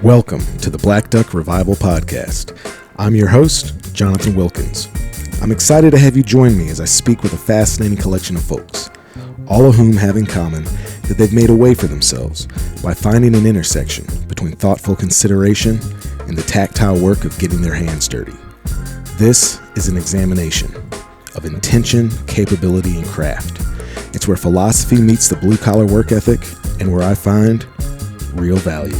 Welcome to the Black Duck Revival Podcast. I'm your host, Jonathan Wilkins. I'm excited to have you join me as I speak with a fascinating collection of folks, all of whom have in common that they've made a way for themselves by finding an intersection between thoughtful consideration and the tactile work of getting their hands dirty. This is an examination of intention, capability, and craft. It's where philosophy meets the blue-collar work ethic and where I find real value.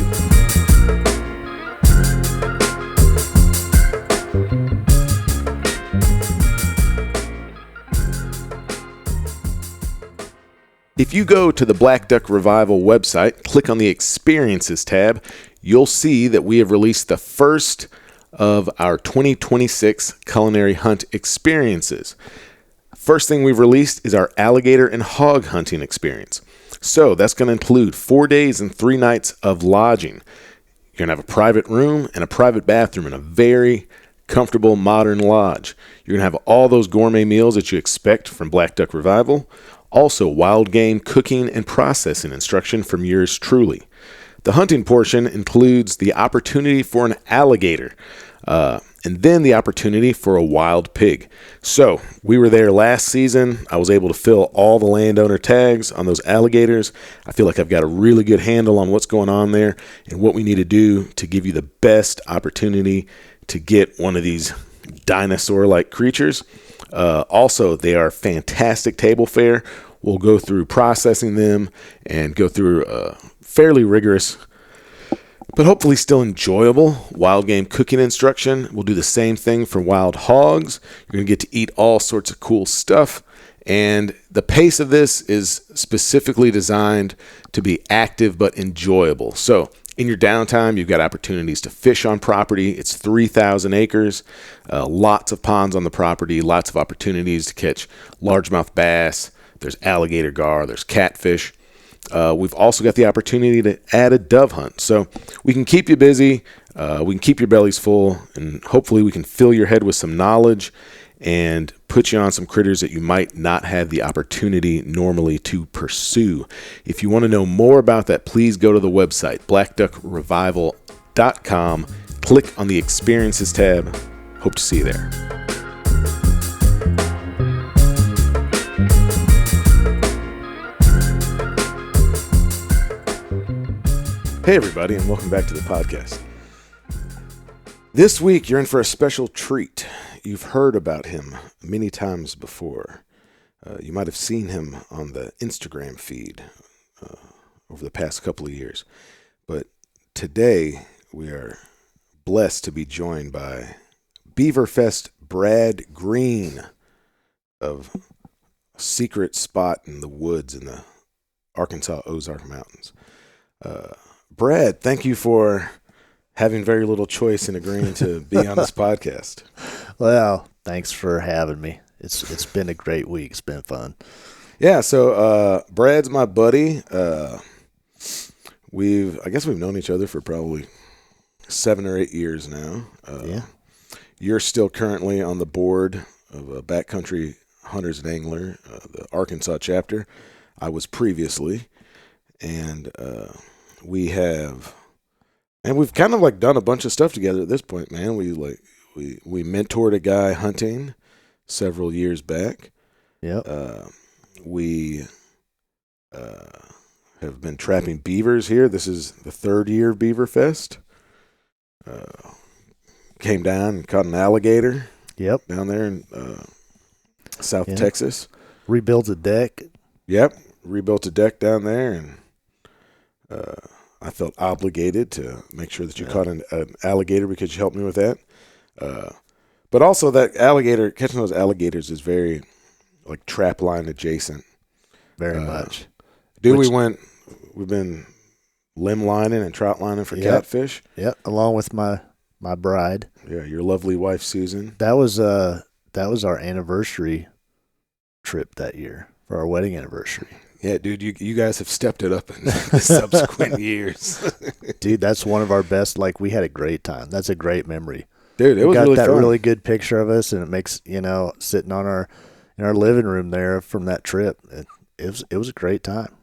If you go to the Black Duck Revival website, click on the Experiences tab, you'll see that we have released the first of our 2026 culinary hunt experiences. First thing we've released is our alligator and hog hunting experience. So that's going to include 4 days and 3 nights of lodging. You're going to have a private room and a private bathroom in a very comfortable modern lodge. You're going to have all those gourmet meals that you expect from Black Duck Revival. Also, wild game cooking and processing instruction from yours truly. The hunting portion includes the opportunity for an alligator, and then the opportunity for a wild pig. So, we were there last season. I was able to fill all the landowner tags on those alligators. I feel like I've got a really good handle on what's going on there and what we need to do to give you the best opportunity to get one of these dinosaur-like creatures. Also, they are fantastic table fare. We'll go through processing them and go through fairly rigorous, but hopefully still enjoyable wild game cooking instruction. We'll do the same thing for wild hogs. You're going to get to eat all sorts of cool stuff. And the pace of this is specifically designed to be active but enjoyable. So in your downtime, you've got opportunities to fish on property. It's 3,000 acres, lots of ponds on the property, lots of opportunities to catch largemouth bass. There's alligator gar, there's catfish. We've also got the opportunity to add a dove hunt. So we can keep you busy, we can keep your bellies full, and hopefully we can fill your head with some knowledge and put you on some critters that you might not have the opportunity normally to pursue. If you want to know more about that, please go to the website, blackduckrevival.com. Click on the Experiences tab. Hope to see you there. Hey everybody, and welcome back to the podcast. This week, you're in for a special treat. You've heard about him many times before. You might have seen him on the Instagram feed over the past couple of years. But today, we are blessed to be joined by Beaverfest Brad Green of a secret spot in the woods in the Arkansas Ozark Mountains. Brad, thank you for having very little choice in agreeing to be on this podcast. Well, thanks for having me. It's been a great week. It's been fun. Yeah, so Brad's my buddy. I guess we've known each other for probably 7 or 8 years now. Yeah. You're still currently on the board of Backcountry Hunters and Anglers, the Arkansas chapter. I was previously, and we've kind of like done a bunch of stuff together at this point, man. We mentored a guy hunting several years back. Yep. We have been trapping beavers here. This is the 3rd year of Beaverfest. Came down and caught an alligator. Yep. Down there in South Texas. Rebuilt a deck. Yep. Rebuilt a deck down there, and I felt obligated to make sure that you caught an alligator because you helped me with that. But also that alligator, catching those alligators is very like trap line adjacent. Very much. Dude, we've been limb lining and trout lining for catfish. Yep. Along with my bride. Yeah. Your lovely wife, Susan. That was our anniversary trip that year for our wedding anniversary. Yeah, dude, you guys have stepped it up in the subsequent years. Dude, that's one of our best. Like, we had a great time. That's a great memory. Dude, it was really fun. We got that really good picture of us, and it makes, sitting in our living room there from that trip. It was a great time.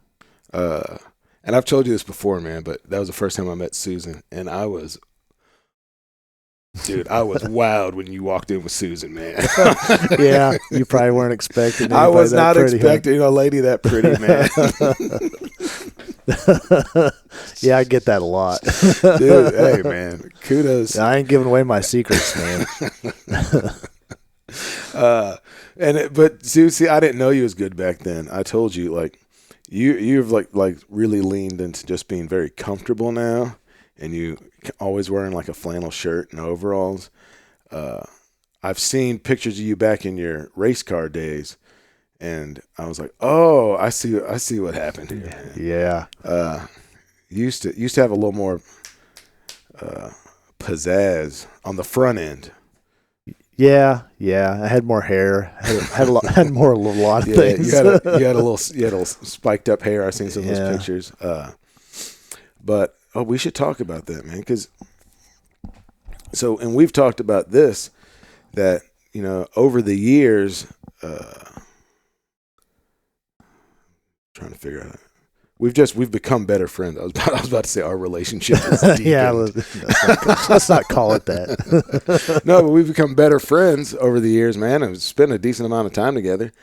And I've told you this before, man, but that was the first time I met Susan, and I was wowed when you walked in with Susan, man. Yeah, you probably weren't expecting. I was not pretty, expecting a lady that pretty, man. Yeah, I get that a lot. Dude, hey, man, kudos. I ain't giving away my secrets, man. But see, I didn't know you was good back then. I told you, like, you've like really leaned into just being very comfortable now, and you always wearing like a flannel shirt and overalls. I've seen pictures of you back in your race car days, and I was like, oh, I see what happened here. Yeah. You used to have a little more pizzazz on the front end. Yeah. I had more hair. Had a lot of things. You had a little spiked up hair. I've seen some of those pictures. But we should talk about that, man. And we've talked about this, that over the years, trying to figure out. We've become better friends. I was about to say our relationship is deepened. Yeah, let's not call it that. No, but we've become better friends over the years, man. I've spent a decent amount of time together.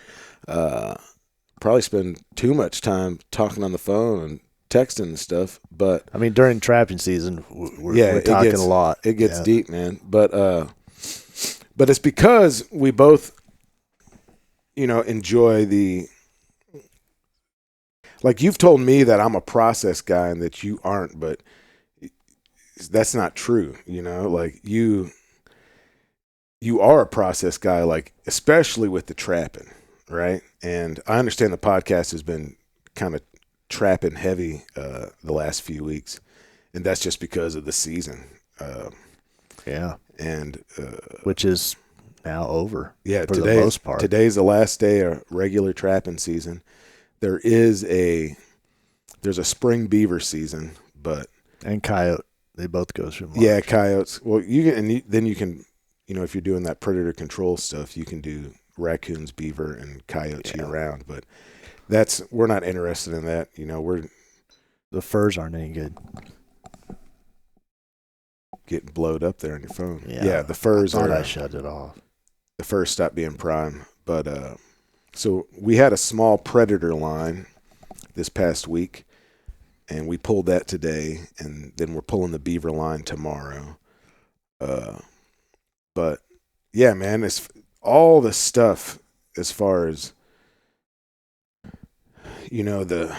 Probably spend too much time talking on the phone and texting and stuff. But I mean, during trapping season, we're talking a lot. It gets deep, man. But it's because we both, enjoy the. Like, you've told me that I'm a process guy and that you aren't, but that's not true. Like you are a process guy, like, especially with the trapping, right? And I understand the podcast has been kind of trapping heavy the last few weeks, and that's just because of the season. And which is now over. Yeah, for the most part. Today's the last day of regular trapping season. There's a spring beaver season, and coyote, they both go through March. Yeah, coyotes. Well, then you can, if you're doing that predator control stuff, you can do raccoons, beaver, and coyotes year round. But we're not interested in that. The furs aren't any good. Getting blowed up there on your phone. Yeah, the furs I shut it off. The furs stopped being prime, but. So we had a small predator line this past week, and we pulled that today, and then we're pulling the beaver line tomorrow. But yeah, man, it's all the stuff as far as the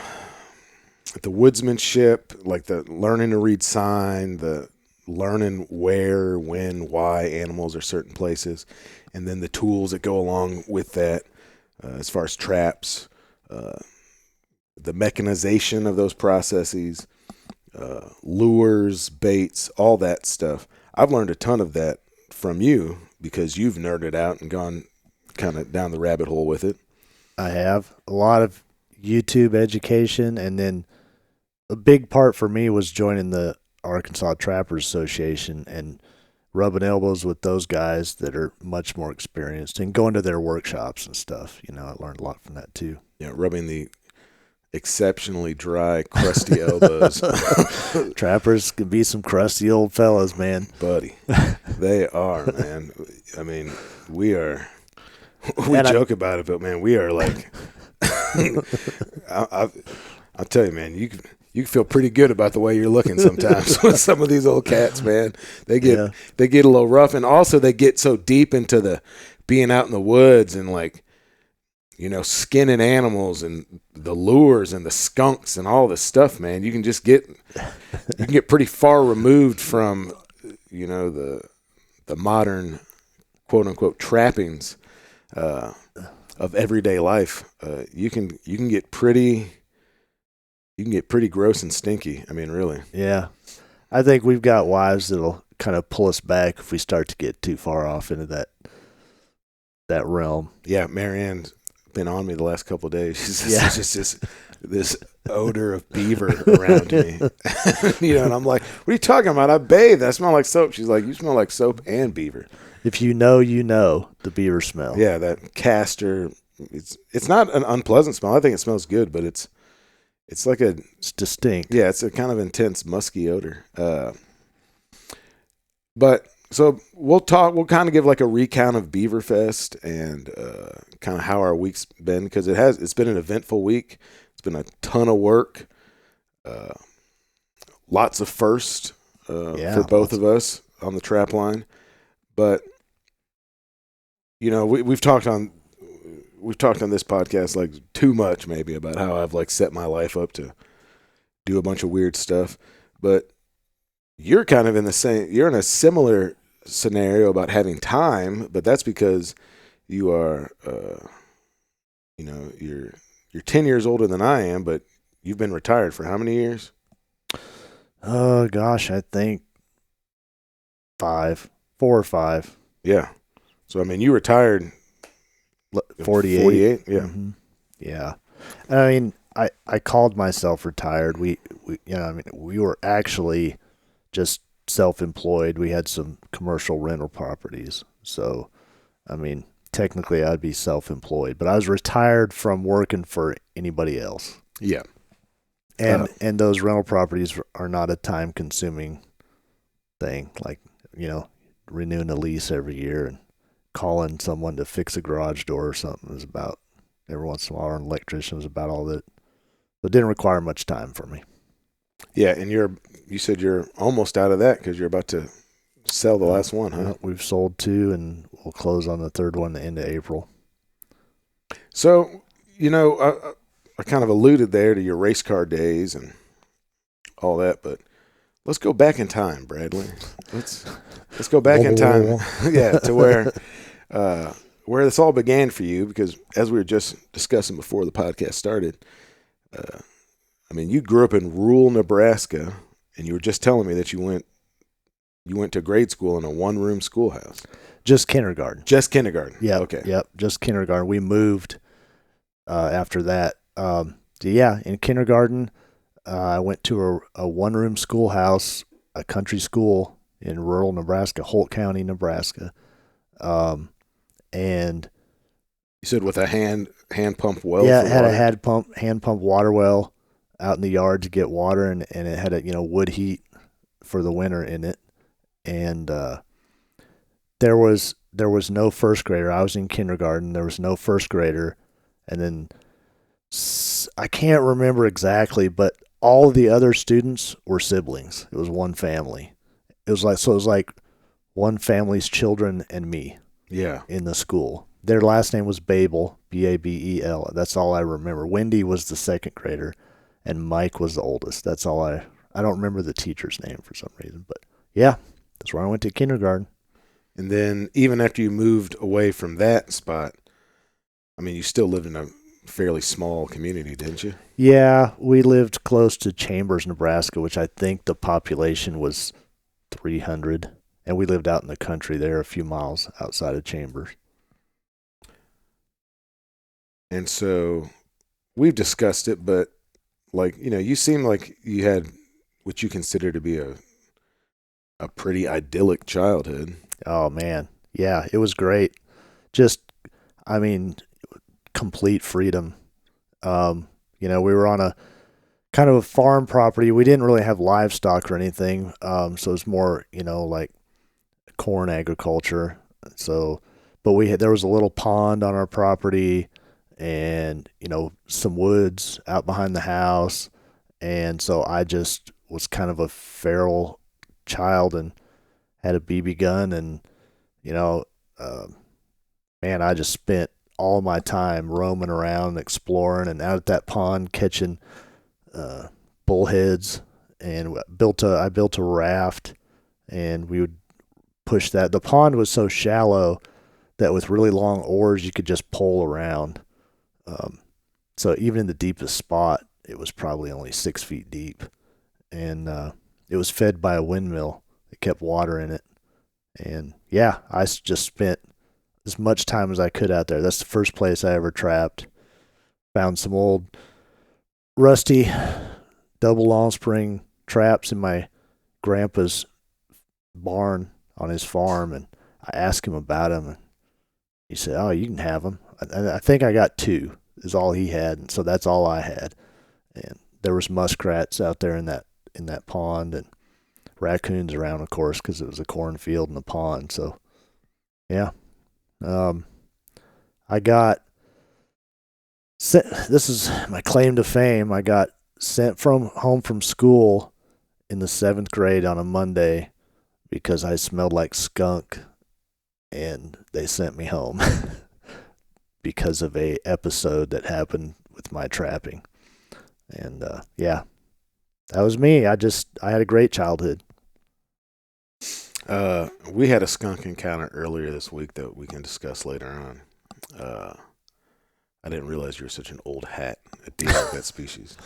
woodsmanship, like the learning to read sign, the learning where, when, why animals are certain places, and then the tools that go along with that. As far as traps, the mechanization of those processes, lures, baits, all that stuff. I've learned a ton of that from you because you've nerded out and gone kind of down the rabbit hole with it. I have a lot of YouTube education, and then a big part for me was joining the Arkansas Trappers Association and rubbing elbows with those guys that are much more experienced and going to their workshops and stuff. I learned a lot from that too. Yeah, rubbing the exceptionally dry, crusty elbows. Trappers can be some crusty old fellas, man. Buddy, they are, man. I mean, we joke about it, but man, we are like, I'll tell you, man, you can feel pretty good about the way you're looking sometimes with some of these old cats, man. They get a little rough, and also they get so deep into the being out in the woods and like, skinning animals and the lures and the skunks and all this stuff, man. You can just get pretty far removed from, the modern quote unquote trappings of everyday life. You can get pretty gross and stinky. I mean, really. Yeah. I think we've got wives that'll kind of pull us back if we start to get too far off into that realm. Yeah, Marianne's been on me the last couple of days. She's just this odor of beaver around me. And I'm like, what are you talking about? I bathe. I smell like soap. She's like, you smell like soap and beaver. If you know, the beaver smell. Yeah, that castor. It's not an unpleasant smell. I think it smells good, but it's It's like a It's distinct. yeah, it's a kind of intense musky odor. But so we'll talk. We'll kind of give like a recount of Beaverfest and kind of how our week's been, because it's been an eventful week. It's been a ton of work, lots of firsts for both of us on the trap line. But we've talked on this podcast like too much maybe about how I've like set my life up to do a bunch of weird stuff, but you're kind of you're in a similar scenario about having time, but that's because you are, you're 10 years older than I am, but you've been retired for how many years? Oh gosh, I think 4 or 5. Yeah. So, I mean, you retired 48. 48. Yeah. Mm-hmm. Yeah. I mean, I called myself retired. We were actually just self-employed. We had some commercial rental properties. So, I mean, technically I'd be self-employed, but I was retired from working for anybody else. Yeah. And those rental properties are not a time-consuming thing. Like, renewing a lease every year and calling someone to fix a garage door or something is about, every once in a while, an electrician was about all that. It didn't require much time for me. Yeah, and you said you're almost out of that because you're about to sell the last one, huh? We've sold 2, and we'll close on the third one at the end of April. So, I kind of alluded there to your race car days and all that, but let's go back in time, Bradley. Let's go back in time, yeah, to where this all began for you. Because as we were just discussing before the podcast started, I mean, you grew up in rural Nebraska, and you were just telling me that you went to grade school in a one-room schoolhouse. Just kindergarten. Just kindergarten. Yeah. Okay. Yep. Just kindergarten. We moved after that. In kindergarten, I went to a one-room schoolhouse, a country school in rural Nebraska, Holt County, Nebraska. And you said with a hand pump well. Yeah, it had a hand pump water well out in the yard to get water, and it had a wood heat for the winter in it. And there was no first grader. I was in kindergarten. There was no first grader, and then I can't remember exactly, but all the other students were siblings. It was one family. It was like one family's children and me. Yeah. In the school. Their last name was Babel, Babel. That's all I remember. Wendy was the second grader, and Mike was the oldest. That's all I don't remember the teacher's name for some reason, but yeah, that's where I went to kindergarten. And then even after you moved away from that spot, I mean, you still lived in a fairly small community, didn't you? Yeah, we lived close to Chambers, Nebraska, which I think the population was 300, and we lived out in the country there, a few miles outside of Chambers. And so we've discussed it, but you seem like you had what you consider to be a pretty idyllic childhood. Oh man. Yeah, it was great. Just, I mean, complete freedom. We were on a kind of a farm property. We didn't really have livestock or anything. So it was more, like corn agriculture. So, but there was a little pond on our property, and some woods out behind the house. And so I just was kind of a feral child and had a BB gun, and I just spent all my time roaming around, exploring, and out at that pond catching bullheads. And I built a raft, and we would push that. The pond was so shallow that with really long oars you could just pole around. So even in the deepest spot, it was probably only 6 feet deep, and it was fed by a windmill that kept water in it. And yeah, I just spent as much time as I could out there. That's the first place I ever trapped. Found some old rusty double long spring traps in my grandpa's barn on his farm, and I asked him about them, and he said, "Oh, you can have them." I think I got 2 is all he had, and so that's all I had. And there was muskrats out there in that pond, and raccoons around, of course, because it was a cornfield and a pond. So, yeah. I got sent, this is my claim to fame. I got sent home from school in the 7th grade on a Monday because I smelled like skunk, and they sent me home because of a episode that happened with my trapping. And yeah, that was me. I had a great childhood. We had a skunk encounter earlier this week that we can discuss later on. I didn't realize you were such an old hat at dealing with that species.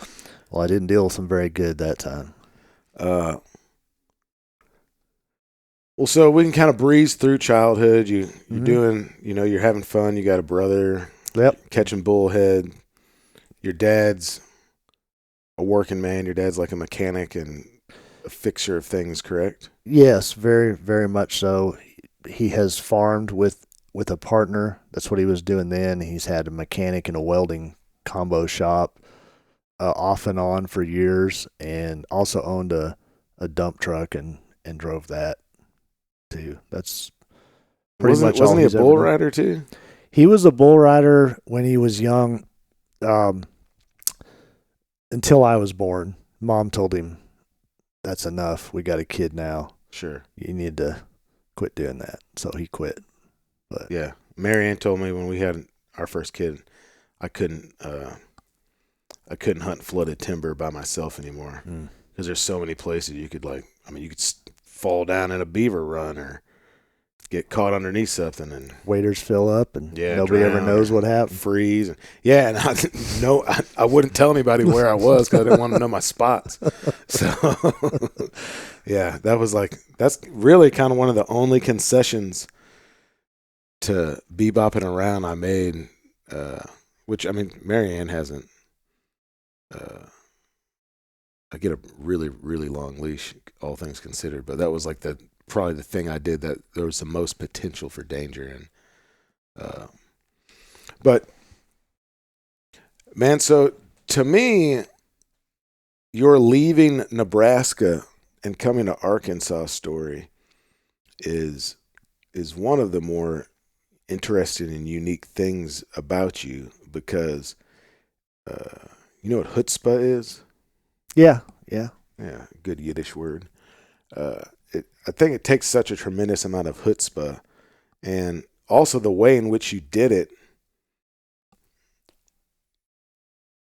Well, I didn't deal with them very good that time. Well, so we can kind of breeze through childhood. You're doing, you're having fun. You got a brother. Yep. Catching bullhead. Your dad's a working man. Your dad's like a mechanic and a fixer of things, correct? Yes, very, very much so. He has farmed with a partner. That's what he was doing then. He's had a mechanic and a welding combo shop off and on for years, and also owned a dump truck and drove that too. That's pretty much all. Wasn't he a bull rider too? He was a bull rider when he was young, until I was born. Mom told him, "That's enough. We got a kid now. Sure, you need to quit doing that." So he quit. But yeah, Marianne told me when we had our first kid, I couldn't hunt flooded timber by myself anymore because there's so many places you could you could fall down in a beaver run or get caught underneath something and waders fill up and nobody ever knows what happened. Freeze. And I wouldn't tell anybody where I was because I didn't want to know my spots. So yeah, that's really kind of one of the only concessions to bebopping around I made, which, Marianne hasn't. I get a really, really long leash, all things considered, but that was probably the thing I did that there was the most potential for danger in. But man, so to me, your leaving Nebraska and coming to Arkansas story is one of the more interesting and unique things about you because you know what chutzpah is? Yeah. Yeah, good Yiddish word. I think it takes such a tremendous amount of chutzpah, and also the way in which you did it.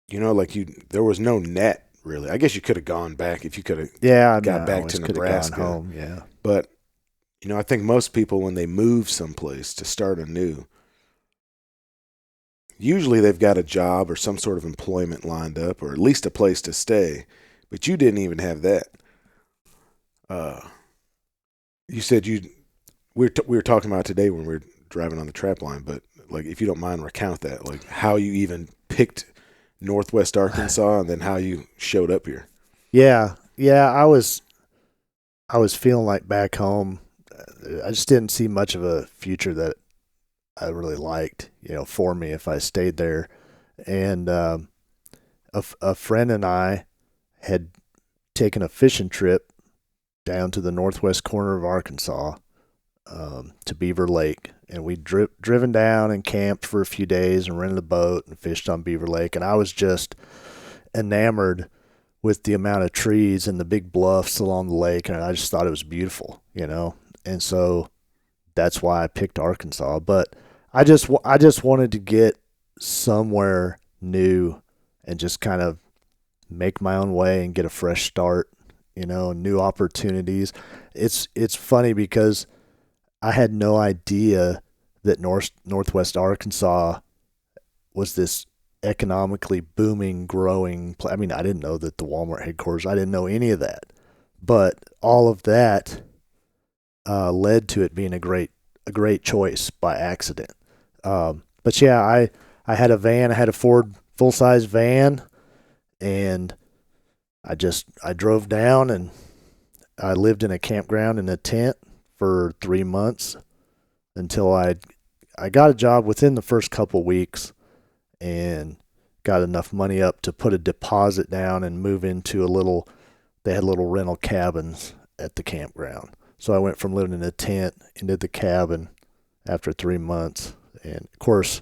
There was no net really. I guess you could have gone back if you could have. Got back to Nebraska. Gone home, yeah. But I think most people when they move someplace to start anew, usually they've got a job or some sort of employment lined up, or at least a place to stay. But you didn't even have that. You said we were talking about today when we were driving on the trap line, but if you don't mind, recount that, how you even picked Northwest Arkansas and then how you showed up here. Yeah. I was feeling like back home. I just didn't see much of a future that I really liked, for me if I stayed there. And a friend and I had taken a fishing trip down to the northwest corner of Arkansas, to Beaver Lake, and we'd driven down and camped for a few days and rented a boat and fished on Beaver Lake, and I was just enamored with the amount of trees and the big bluffs along the lake, and I just thought it was beautiful, and so that's why I picked Arkansas. But I just wanted to get somewhere new and just kind of make my own way and get a fresh start, new opportunities. It's funny because I had no idea that Northwest Arkansas was this economically booming, growing. I didn't know that the Walmart headquarters. I didn't know any of that, but all of that led to it being a great choice by accident. But yeah, I had a van. I had a Ford full-size van, and I drove down, and I lived in a campground in a tent for 3 months until I got a job within the first couple weeks and got enough money up to put a deposit down and move into they had little rental cabins at the campground. So I went from living in a tent into the cabin after 3 months. And of course,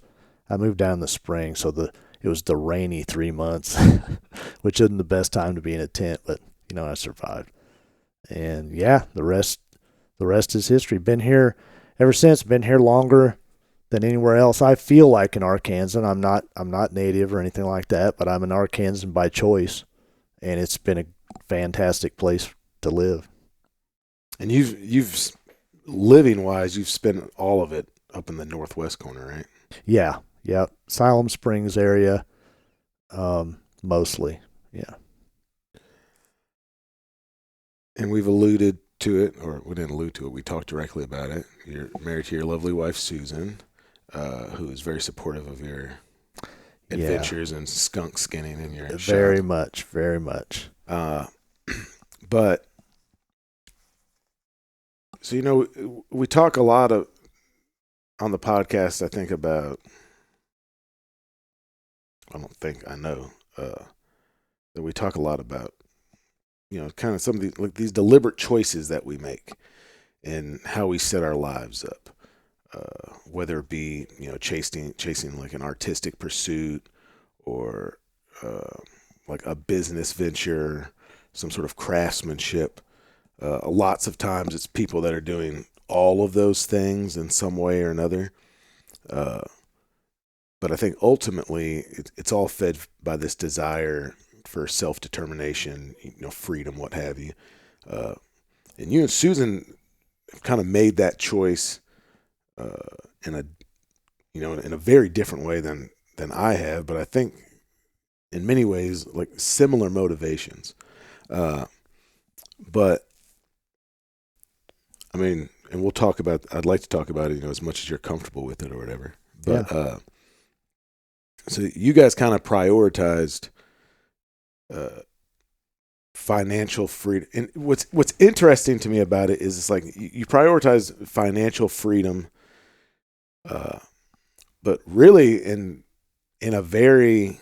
I moved down in the spring, so it was the rainy 3 months, which isn't the best time to be in a tent, but I survived. And yeah, the rest is history. Been here ever since. Been here longer than anywhere else. I feel like an Arkansan. I'm not native or anything like that, but I'm an Arkansan by choice, and it's been a fantastic place to live. And you've living wise, you've spent all of it up in the northwest corner, right? Yeah. Siloam Springs area, mostly. Yeah. And we've alluded to it, or we didn't allude to it. We talked directly about it. You're married to your lovely wife, Susan, who is very supportive of your adventures and skunk skinning in your very shop. much, very much. But so we talk a lot on the podcast. I know that we talk a lot about kind of some of these deliberate choices that we make and how we set our lives up. Whether it be chasing like an artistic pursuit or like a business venture, some sort of craftsmanship. Lots of times it's people that are doing all of those things in some way or another. But I think ultimately it's all fed by this desire for self-determination, freedom, what have you. And you and Susan have kind of made that choice in a very different way than I have, but I think in many ways like similar motivations. But I mean, and I'd like to talk about it, as much as you're comfortable with it or whatever. But so you guys kind of prioritized financial freedom. And what's interesting to me about it is it's like you prioritize financial freedom, but really in a very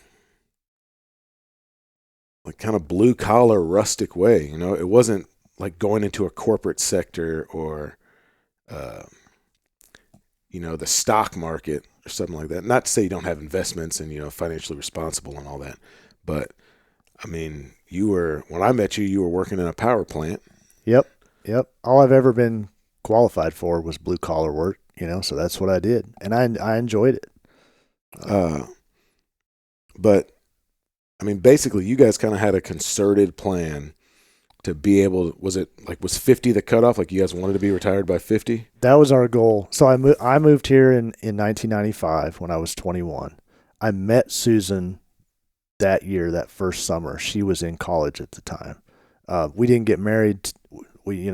like kind of blue collar rustic way. It wasn't like going into a corporate sector or the stock market or something like that. Not to say you don't have investments and financially responsible and all that, but I mean, when I met you, you were working in a power plant. Yep. All I've ever been qualified for was blue collar work, so that's what I did. And I enjoyed it. But I mean, basically you guys kind of had a concerted plan to be able, was 50 the cutoff? Like you guys wanted to be retired by 50? That was our goal. So I moved here in 1995 when I was 21. I met Susan that year, that first summer. She was in college at the time. We didn't get married. We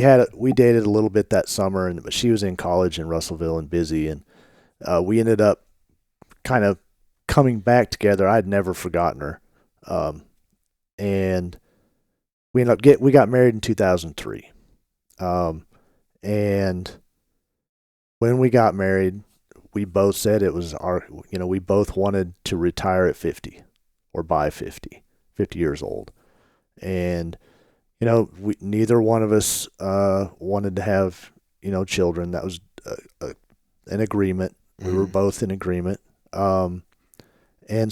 dated a little bit that summer, but she was in college in Russellville and busy, and we ended up kind of coming back together. I'd never forgotten her, and we got married in 2003. And when we got married, we both said it was we both wanted to retire at 50 or by 50 years old. And, neither one of us wanted to have, children. That was an agreement. We were both in agreement. And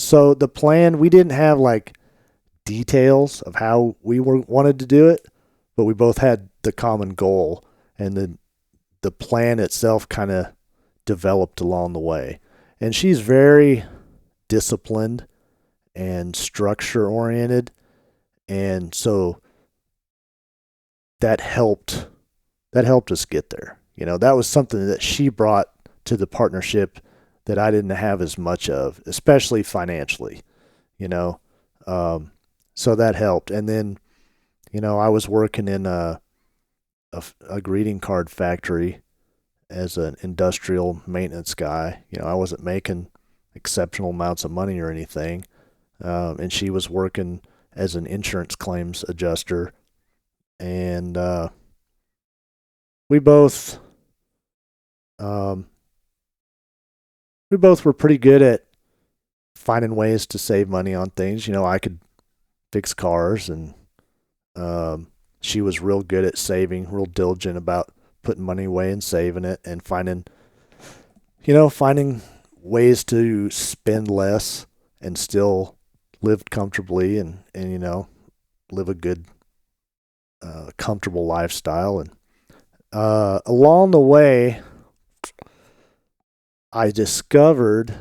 so the plan, we didn't have like details of how we wanted to do it, but we both had the common goal, and the plan itself kind of developed along the way. And she's very disciplined and structure oriented, and so that helped us get there. That was something that she brought to the partnership that I didn't have as much of, especially financially. So that helped. And then I was working in a greeting card factory as an industrial maintenance guy. I wasn't making exceptional amounts of money or anything. And she was working as an insurance claims adjuster. And we both were pretty good at finding ways to save money on things. I could fix cars, and she was real good at saving, real diligent about putting money away and saving it, and finding ways to spend less and still live comfortably, and live a good, comfortable lifestyle. And along the way, I discovered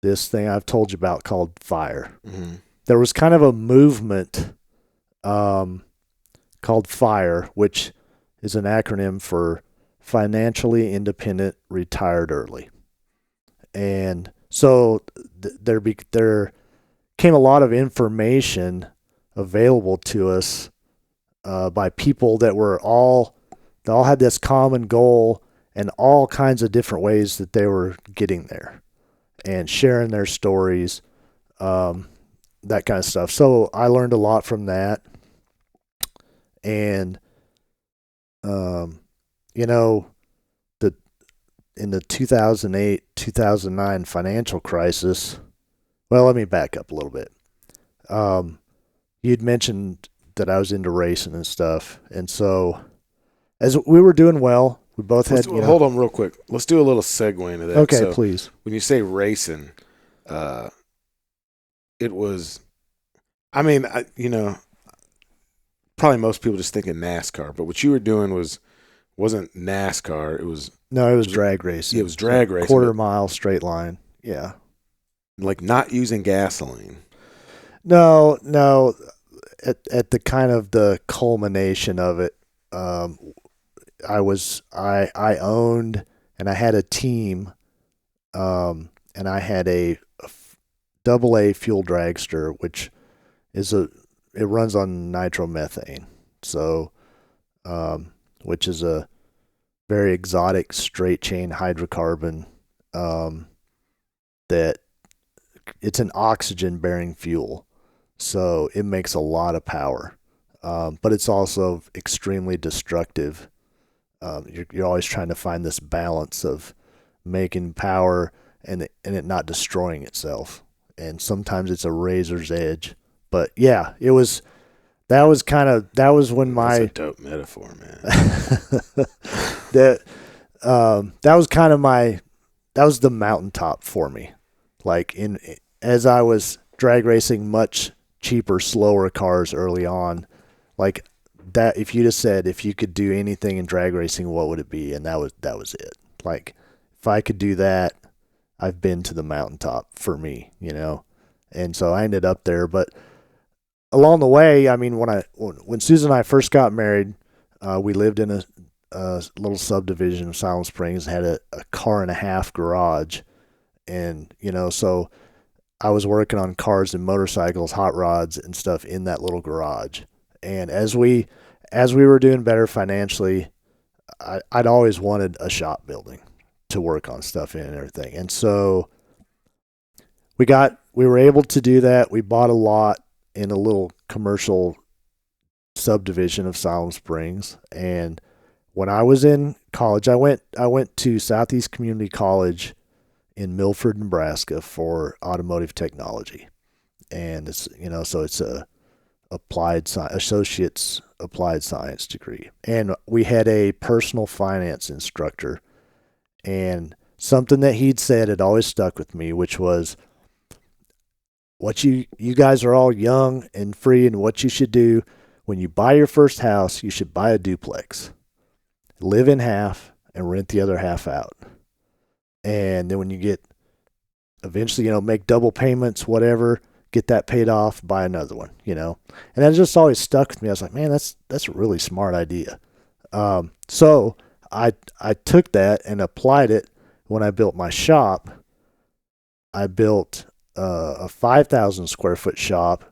this thing I've told you about called FIRE. Mm-hmm. There was kind of a movement called FIRE, which is an acronym for Financially Independent Retired Early. And so there came a lot of information available to us by people that they all had this common goal and all kinds of different ways that they were getting there and sharing their stories, that kind of stuff. So I learned a lot from that. And, in the 2008, 2009 financial crisis, well, let me back up a little bit. You'd mentioned that I was into racing and stuff. And so as we were doing well, we both had, hold on real quick. Let's do a little segue into that. Okay, So, please. when you say racing, it was, I mean, probably most people just think of NASCAR, but what you were doing wasn't NASCAR. It was drag racing. Yeah, it was drag racing. Quarter mile straight line. Yeah. Like not using gasoline. No. At the kind of the culmination of it, I owned, and I had a team, and I had a AA fuel dragster, which it runs on nitromethane. So, which is a very exotic straight chain hydrocarbon, that it's an oxygen bearing fuel. So it makes a lot of power. But it's also extremely destructive. You're always trying to find this balance of making power and it not destroying itself. And sometimes it's a razor's edge. But yeah, that was when That's a dope metaphor, man. that was the mountaintop for me. Like as I was drag racing much cheaper, slower cars early on, like that, if you just said if you could do anything in drag racing, what would it be? And that was it. Like if I could do that, I've been to the mountaintop for me, And so I ended up there, but along the way, I mean, when Susan and I first got married, we lived in a little subdivision of Silent Springs, had a car and a half garage, and so I was working on cars and motorcycles, hot rods, and stuff in that little garage. And as we were doing better financially, I'd always wanted a shop building to work on stuff in and everything. And so we were able to do that. We bought a lot in a little commercial subdivision of Silent Springs. And when I was in college, I went to Southeast Community College in Milford, Nebraska for automotive technology. And it's, so it's a associate's applied science degree. And we had a personal finance instructor, and something that he'd said had always stuck with me, which was, what you guys are all young and free, and what you should do when you buy your first house, you should buy a duplex, live in half and rent the other half out. And then when you get eventually, make double payments, whatever, get that paid off, buy another one, And that just always stuck with me. I was like, man, that's a really smart idea. So I took that and applied it when I built my shop. I built a 5,000 square foot shop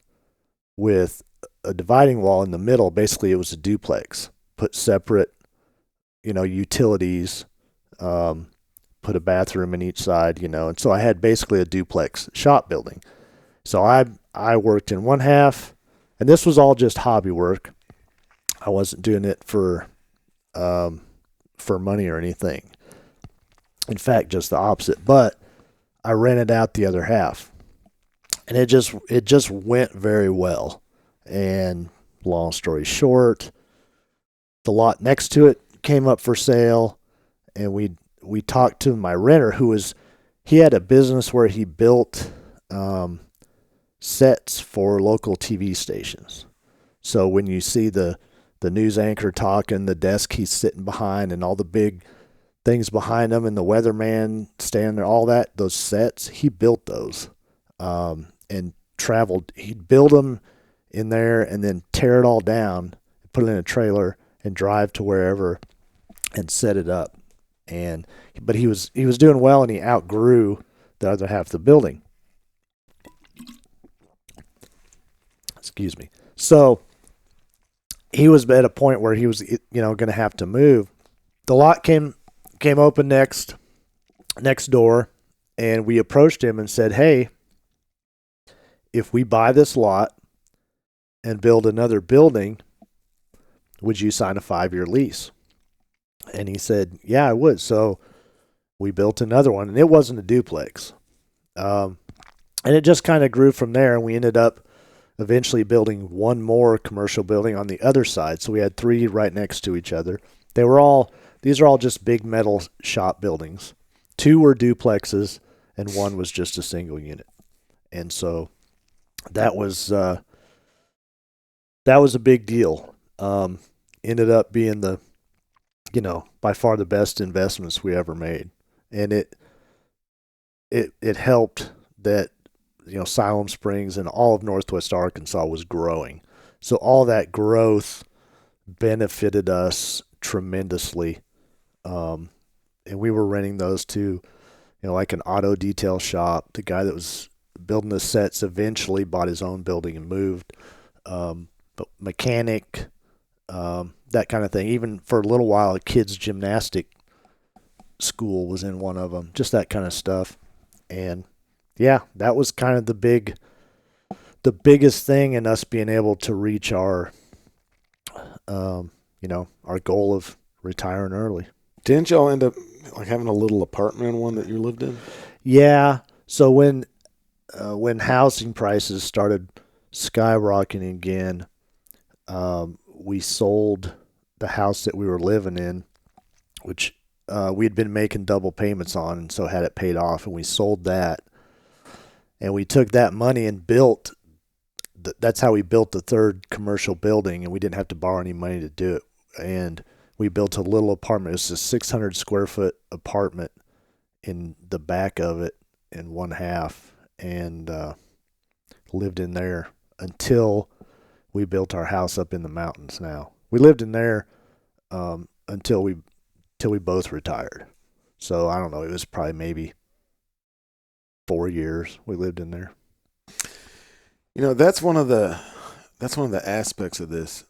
with a dividing wall in the middle. Basically, it was a duplex. Put separate, utilities, put a bathroom in each side, and so I had basically a duplex shop building. So I worked in one half, and this was all just hobby work. I wasn't doing it for money or anything. In fact, just the opposite. But I rented out the other half. and it just went very well. And long story short, the lot next to it came up for sale, and we talked to my renter, he had a business where he built sets for local TV stations. So when you see the news anchor talking, the desk he's sitting behind, and all the big things behind him, and the weatherman standing there, all that, those sets, he built those, and traveled. He'd build them in there and then tear it all down, put it in a trailer, and drive to wherever and set it up. But he was doing well, and he outgrew the other half of the building. Excuse me. So he was at a point where he was, going to have to move. The lot came open next door, and we approached him and said, "Hey, if we buy this lot and build another building, would you sign a 5-year lease?" And he said, "Yeah, I would." So we built another one, and it wasn't a duplex. And it just kind of grew from there, and we ended up eventually building one more commercial building on the other side. So we had 3 right next to each other. These are all just big metal shop buildings. 2 were duplexes, and 1 was just a single unit. And so that was a big deal. Ended up being by far the best investments we ever made. And it helped that, Siloam Springs and all of Northwest Arkansas was growing. So all that growth benefited us tremendously. And we were renting those to, like an auto detail shop. The guy that was building the sets eventually bought his own building and moved. But mechanic, that kind of thing. Even for a little while, a kids' gymnastic school was in one of them. Just that kind of stuff. And yeah, that was kind of the biggest thing in us being able to reach our goal of retiring early. Didn't y'all end up having a little apartment one that you lived in? Yeah. So when housing prices started skyrocketing again, we sold the house that we were living in, which we'd been making double payments on, and so had it paid off, and we sold that. And we took that money and that's how we built the 3rd commercial building, and we didn't have to borrow any money to do it. And we built a little apartment. It was a 600 square foot apartment in the back of it in one half, and lived in there until we built our house up in the mountains now. We lived in there until we both retired. So I don't know, it was probably maybe 4 years we lived in there. That's one of the aspects of this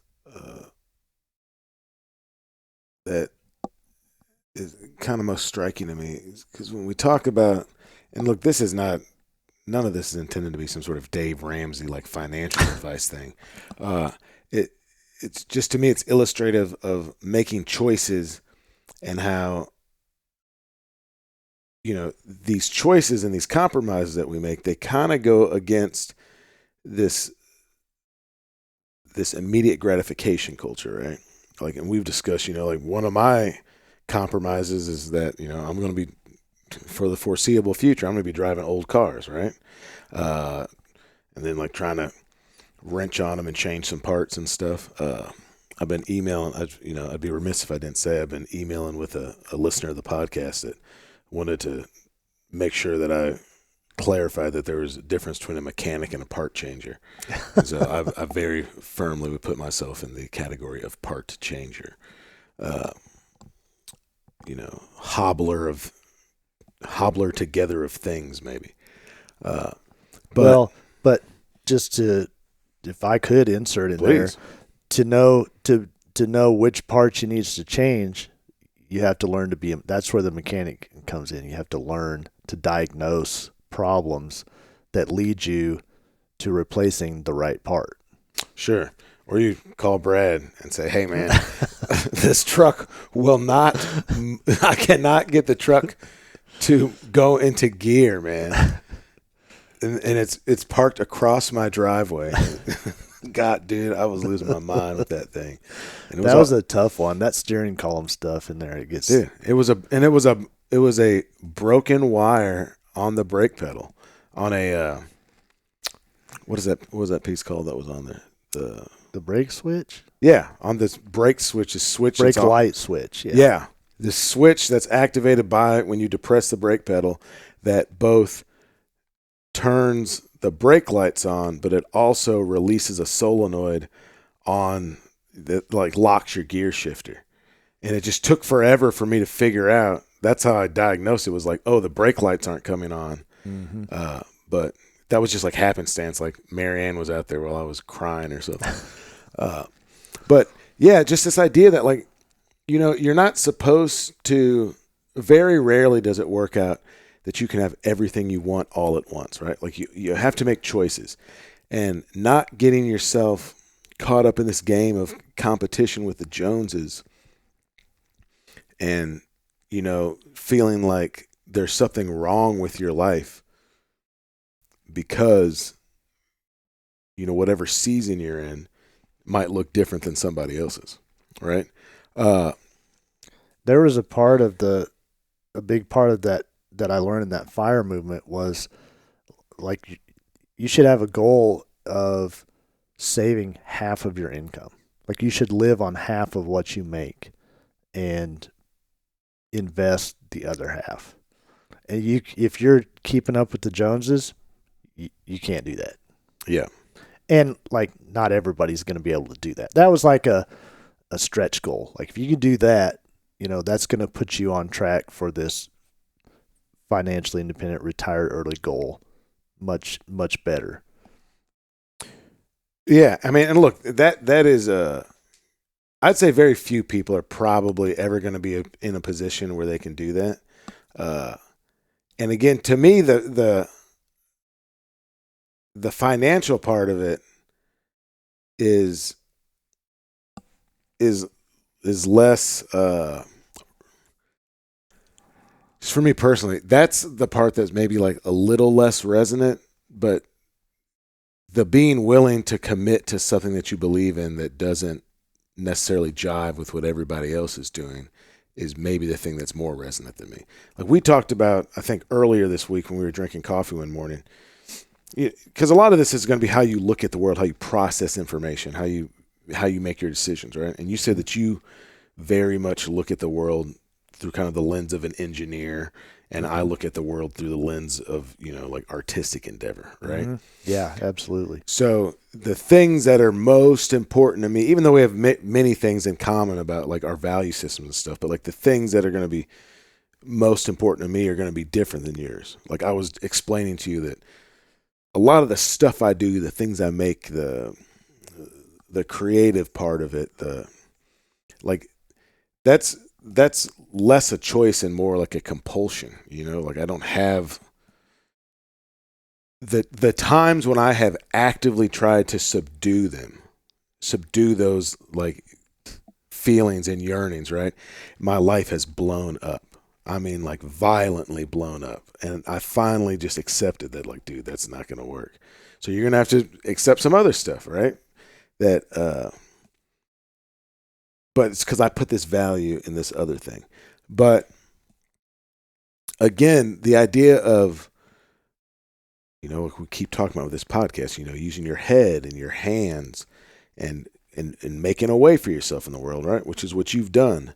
that is kind of most striking to me, because when we talk about, and look, none of this is intended to be some sort of Dave Ramsey financial advice thing. It's just, to me, it's illustrative of making choices, and how these choices and these compromises that we make, they kind of go against this immediate gratification culture, right? And we've discussed, one of my compromises is that, I'm going to be, for the foreseeable future, I'm going to be driving old cars, right? And then trying to wrench on them and change some parts and stuff. I've been emailing, I'd be remiss if I didn't say I've been emailing with a listener of the podcast that wanted to make sure that I clarify that there was a difference between a mechanic and a part changer. So I very firmly would put myself in the category of part changer. Hobbler together of things, maybe. But just if I could insert in please. There, to know which parts you needs to change, you have to learn to be. That's where the mechanic comes in. You have to learn to diagnose problems that lead you to replacing the right part. Sure. Or you call Brad and say, "Hey, man, this truck I cannot get the truck to go into gear, man. and it's parked across my driveway. God, dude, I was losing my mind with that thing. And that was a tough one. That steering column stuff in there, it gets. Dude, it was a broken wire on the brake pedal on a what was that piece called that was on there? The brake switch? Yeah, on this brake switch, brake light switch. Yeah. Yeah, the switch that's activated by when you depress the brake pedal that both turns the brake lights on, but it also releases a solenoid on that like locks your gear shifter. And it just took forever for me to figure out. That's how I diagnosed it. Was like, oh, the brake lights aren't coming on. Mm-hmm. But that was just like happenstance. Like Marianne was out there while I was crying or something. But yeah, just this idea that like, you know, you're not supposed to, very rarely does it work out that you can have everything you want all at once, right? Like you have to make choices, and not getting yourself caught up in this game of competition with the Joneses and, you know, feeling like there's something wrong with your life because, you know, whatever season you're in might look different than somebody else's, right? There was a big part of that I learned in that fire movement was like you should have a goal of saving half of your income. Like you should live on half of what you make and invest the other half. And if you're keeping up with the Joneses, you can't do that. Yeah. And like not everybody's going to be able to do that. That was like a stretch goal. Like if you can do that, you know, that's going to put you on track for this financially independent, retire early goal much, much better. Yeah. I mean, and look, that is I'd say very few people are probably ever going to be in a position where they can do that. And again, to me, the financial part of it is less, just for me personally, that's the part that's maybe like a little less resonant, but the being willing to commit to something that you believe in that doesn't necessarily jive with what everybody else is doing is maybe the thing that's more resonant than me. Like we talked about, I think earlier this week when we were drinking coffee one morning, because a lot of this is going to be how you look at the world, how you process information, how you make your decisions, right? And you said that you very much look at the world through kind of the lens of an engineer, and I look at the world through the lens of, you know, like artistic endeavor, right? Mm-hmm. Yeah, absolutely. So the things that are most important to me, even though we have many things in common about like our value systems and stuff, but like the things that are going to be most important to me are going to be different than yours. Like I was explaining to you that a lot of the stuff I do, the things I make, the creative part of it, that's less a choice and more like a compulsion, you know, like I don't have the times when I have actively tried to subdue those like feelings and yearnings, right? My life has blown up. I mean, like violently blown up. And I finally just accepted that, like, dude, that's not going to work. So you're going to have to accept some other stuff, right? That, but it's because I put this value in this other thing. But again, the idea of, you know, we keep talking about with this podcast, you know, using your head and your hands and making a way for yourself in the world, right? Which is what you've done.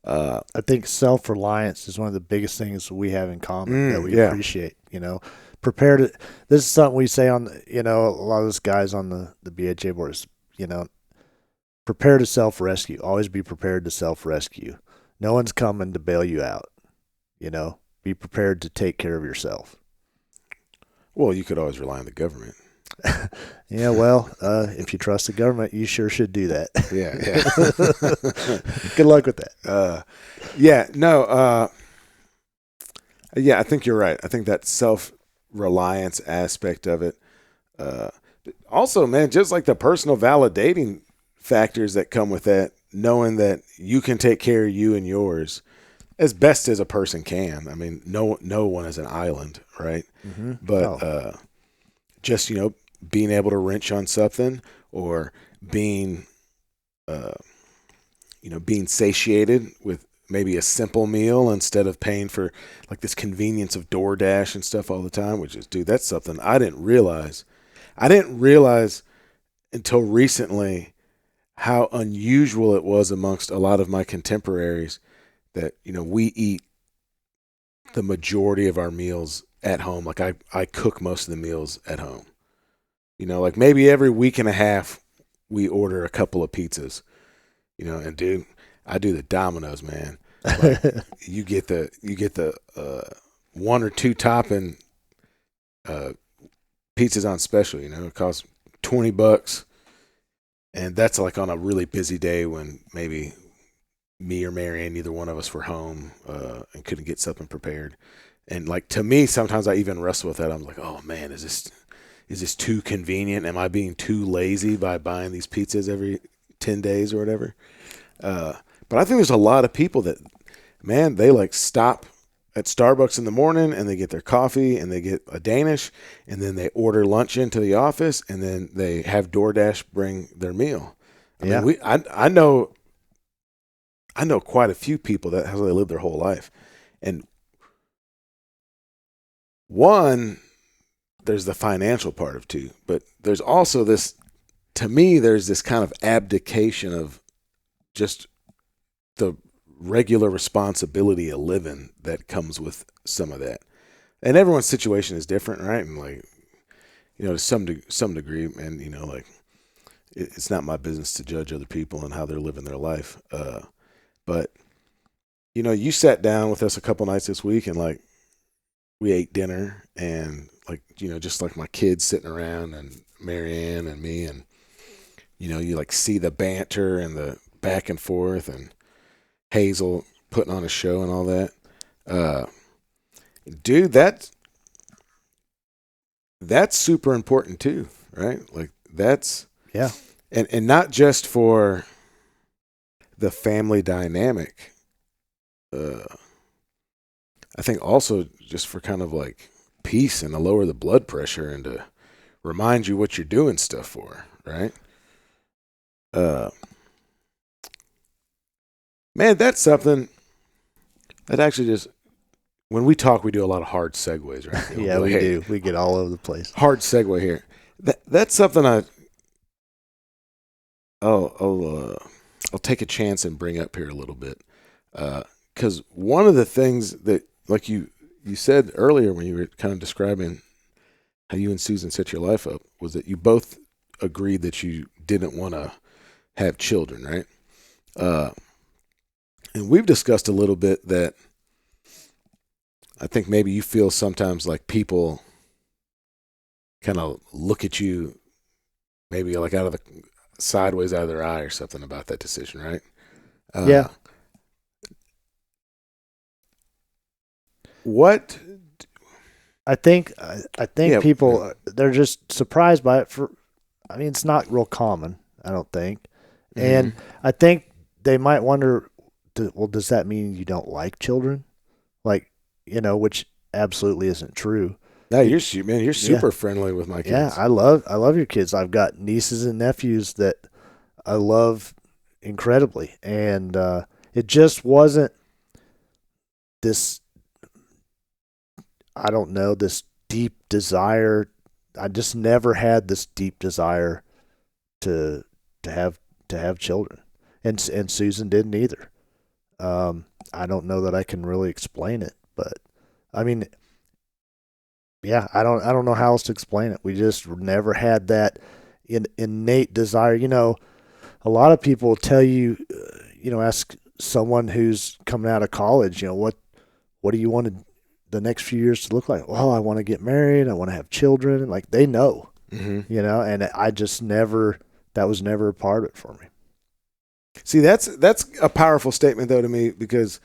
I think self-reliance is one of the biggest things we have in common that we appreciate, you know. This is something we say on, you know, a lot of those guys on the BHA board is, you know, prepare to self-rescue. Always be prepared to self-rescue. No one's coming to bail you out, you know. Be prepared to take care of yourself. Well, you could always rely on the government. Yeah, well, if you trust the government, you sure should do that. Yeah. Good luck with that. I think you're right. I think that self-reliance aspect of it. Also, man, just like the personal validating factors that come with that, knowing that you can take care of you and yours as best as a person can. I mean, no one is an island, right? Mm-hmm. But just, being able to wrench on something, or being, being satiated with maybe a simple meal instead of paying for like this convenience of DoorDash and stuff all the time, which is, dude, that's something I didn't realize. I didn't realize until recently how unusual it was amongst a lot of my contemporaries that, we eat the majority of our meals at home. Like I cook most of the meals at home. Like maybe every week and a half we order a couple of pizzas, and dude, I do the Domino's, man. Like you get the 1 or 2 topping pizzas on special, it costs $20. And that's like on a really busy day when maybe me or Marianne, neither one of us were home and couldn't get something prepared. And like, to me, sometimes I even wrestle with that. I'm like, oh man, is this too convenient? Am I being too lazy by buying these pizzas every 10 days or whatever? But I think there's a lot of people that, man, they like stop at Starbucks in the morning and they get their coffee and they get a Danish and then they order lunch into the office and then they have DoorDash bring their meal. I mean, I know quite a few people that have lived their whole life. And one, there's the financial part of two, but there's also this, to me, there's this kind of abdication of just the regular responsibility of living that comes with some of that. And everyone's situation is different, right? And like, to some degree, and like it's not my business to judge other people and how they're living their life. But you sat down with us a couple nights this week and like we ate dinner and like, just like my kids sitting around and Marianne and me, and you like see the banter and the back and forth and Hazel putting on a show and all that. Dude, that's super important too, right? Like that's, yeah. And not just for the family dynamic. I think also just for kind of like peace and to lower the blood pressure and to remind you what you're doing stuff for, right? Man, that's something that actually just, when we talk, we do a lot of hard segues, right? Yeah, we do. We get all over the place. Hard segue here. That's something I'll take a chance and bring up here a little bit. Because one of the things that, like you said earlier when you were kind of describing how you and Susan set your life up, was that you both agreed that you didn't want to have children, right? And we've discussed a little bit that I think maybe you feel sometimes like people kind of look at you maybe like sideways out of their eye or something about that decision, right? Yeah. What? I think people, they're just surprised by it. It's not real common, I don't think. Mm-hmm. And I think they might wonder, well, does that mean you don't like children? Like, which absolutely isn't true. No, you're super friendly with my kids. Yeah, I love your kids. I've got nieces and nephews that I love incredibly. And it just wasn't this, I don't know, this deep desire. I just never had this deep desire to have children. And Susan didn't either. I don't know that I can really explain it, but I mean, yeah, I don't know how else to explain it. We just never had that innate desire. A lot of people will tell you, ask someone who's coming out of college, what do you want the next few years to look like? Well, I want to get married. I want to have children. And like they know, and I just never, that was never a part of it for me. See, that's a powerful statement though to me, because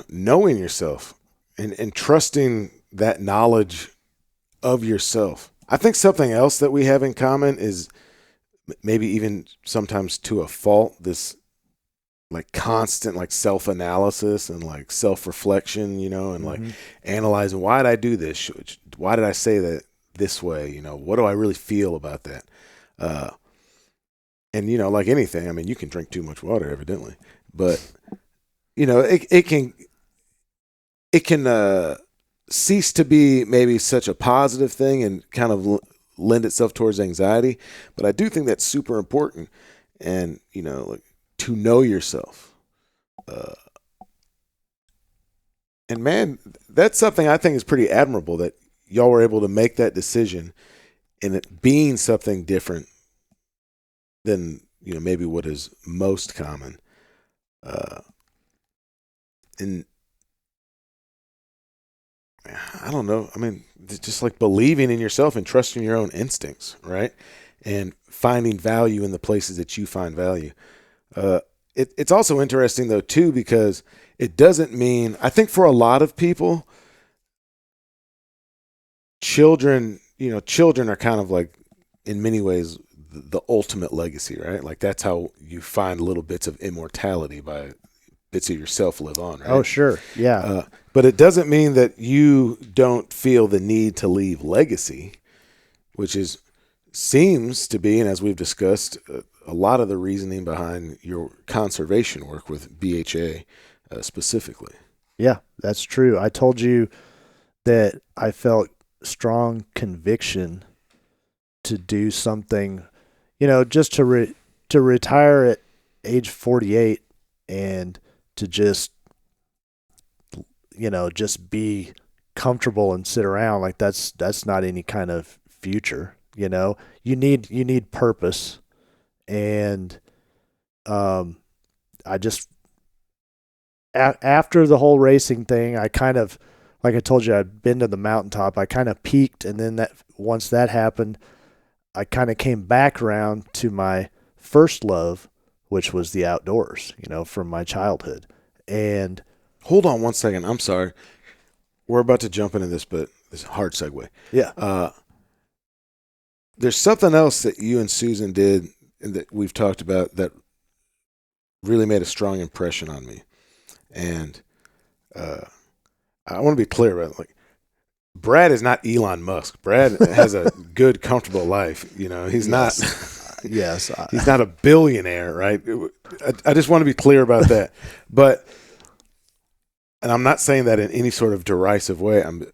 knowing yourself and trusting that knowledge of yourself. I think something else that we have in common is maybe even sometimes to a fault, this like constant like self-analysis and like self-reflection, and like analyzing, why did I do this? why did I say that this way? You know, what do I really feel about that? And you know, like anything, I mean, you can drink too much water, evidently, but you know, it can cease to be maybe such a positive thing and kind of lend itself towards anxiety. But I do think that's super important, and you know, like, to know yourself. And man, that's something I think is pretty admirable that y'all were able to make that decision, and it being something different than, you know, maybe what is most common. And I don't know. I mean, it's just like believing in yourself and trusting your own instincts, right? And finding value in the places that you find value. It's also interesting though too, because it doesn't mean, I think for a lot of people, children are kind of like, in many ways, the ultimate legacy, right? Like that's how you find little bits of immortality, by bits of yourself live on, right? Oh, sure. Yeah. But it doesn't mean that you don't feel the need to leave legacy, which seems to be, and as we've discussed, a lot of the reasoning behind your conservation work with BHA specifically. Yeah, that's true. I told you that I felt strong conviction to do something, you know, just to retire at age 48 and to just, you know, just be comfortable and sit around. Like that's not any kind of future, you know. You need purpose. And I just after the whole racing thing, I kind of, like I told you, I'd been to the mountaintop. I kind of peaked, and then once that happened, I kind of came back around to my first love, which was the outdoors, you know, from my childhood. And hold on one second. I'm sorry. We're about to jump into this, but it's a hard segue. Yeah. There's something else that you and Susan did and that we've talked about that really made a strong impression on me. And I want to be clear about it. Like, Brad is not Elon Musk. Brad has a good, comfortable life. You know, he's not. Yes. He's not a billionaire, right? I just want to be clear about that. But, and I'm not saying that in any sort of derisive way. I'm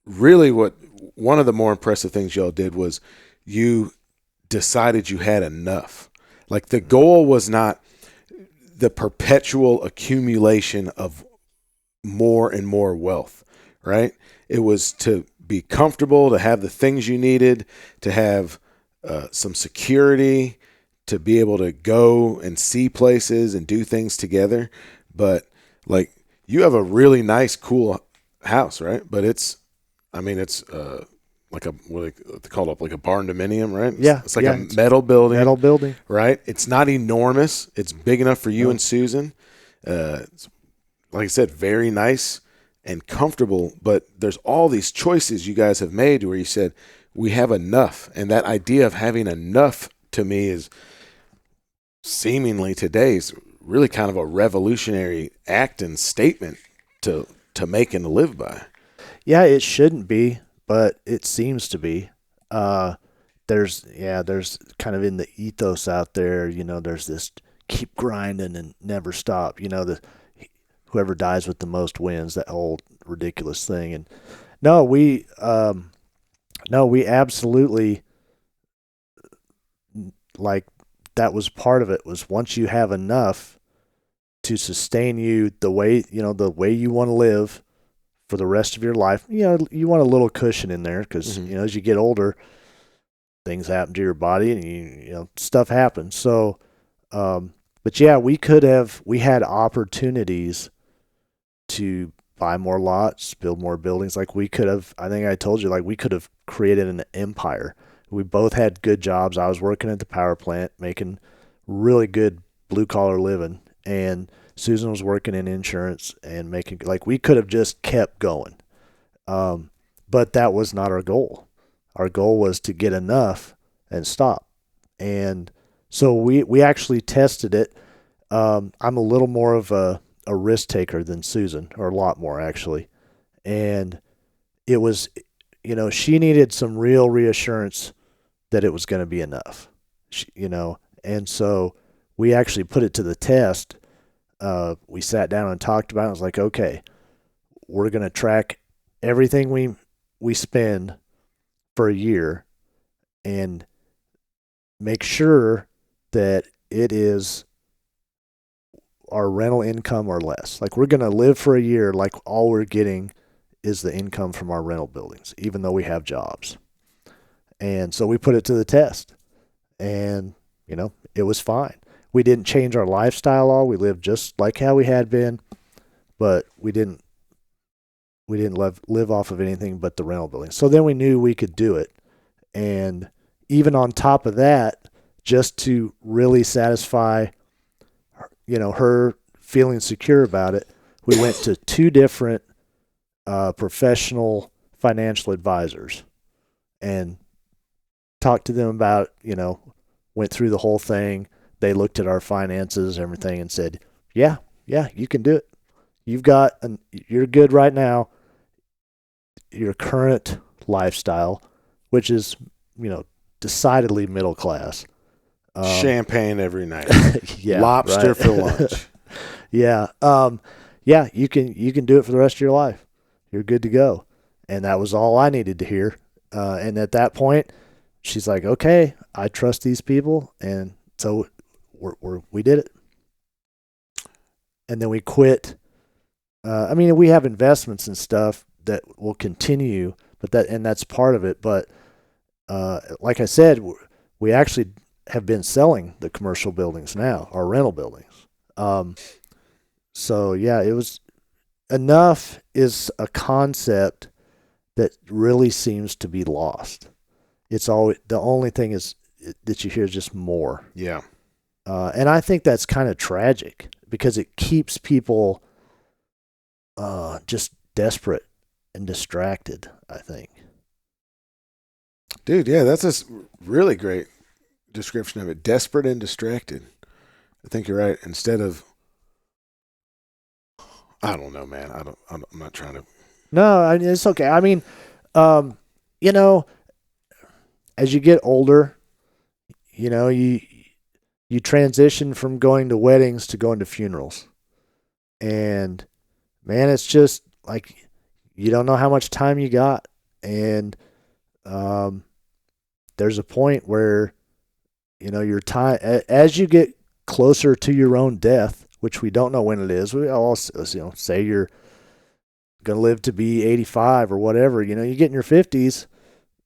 really, one of the more impressive things y'all did was you decided you had enough. Like, the goal was not the perpetual accumulation of more and more wealth, right? It was to be comfortable, to have the things you needed, to have some security, to be able to go and see places and do things together. But like, you have a really nice, cool house, right? But it's like what they call it, like a barn dominium, right? Yeah. It's like a metal building. Metal building. Right? It's not enormous. It's big enough for you and Susan. It's, like I said, very nice and comfortable, but there's all these choices you guys have made where you said, we have enough. And that idea of having enough to me is seemingly today's really kind of a revolutionary act and statement to make and to live by. Yeah, it shouldn't be, but it seems to be. There's kind of in the ethos out there, you know, there's this keep grinding and never stop, you know, whoever dies with the most wins, that whole ridiculous thing. And no, we absolutely, like, that was part of it, was once you have enough to sustain you the way you want to live for the rest of your life, you know, you want a little cushion in there because, you know, as you get older, things happen to your body and you know, stuff happens. So, but yeah, we had opportunities to buy more lots, build more buildings. Like, we could have, I think I told you, like, we could have created an empire. We both had good jobs. I was working at the power plant, making really good blue collar living, and Susan was working in insurance and making, like, we could have just kept going. But that was not our goal. Our goal was to get enough and stop. And so we actually tested it. I'm a little more of a risk taker than Susan, or a lot more actually. And it was, she needed some real reassurance that it was going to be enough, and so we actually put it to the test. We sat down and talked about it. I was like, okay, we're going to track everything we spend for a year and make sure that it is our rental income or less. Like, we're going to live for a year like all we're getting is the income from our rental buildings, even though we have jobs. And so we put it to the test, and it was fine. We didn't change our lifestyle at all. We lived just like how we had been, but we didn't live off of anything but the rental building. So then we knew we could do it. And even on top of that, just to really satisfy her feeling secure about it, we went to 2 different professional financial advisors and talked to them about, went through the whole thing. They looked at our finances, everything, and said, yeah, you can do it. You're good right now. Your current lifestyle, which is, decidedly middle class. Champagne every night. Yeah, lobster right. for lunch. Yeah. You can do it for the rest of your life. You're good to go. And that was all I needed to hear. And at that point, she's like, okay, I trust these people. And so we did it. And then we quit. We have investments and stuff that will continue, that's part of it. But like I said, we actually have been selling the commercial buildings now, our rental buildings. So yeah, it was enough is a concept that really seems to be lost. It's always the only thing is that you hear is just more. Yeah. And I think that's kind of tragic because it keeps people just desperate and distracted, I think. Dude, yeah, that's a really great description of it. Desperate and distracted. I think you're right. Instead of, I don't know, man. I'm not trying to. No, it's okay. As you get older, you transition from going to weddings to going to funerals. And man, it's just like you don't know how much time you got. And there's a point where, your time, as you get closer to your own death, which we don't know when it is, we all say you're going to live to be 85 or whatever, you get in your 50s,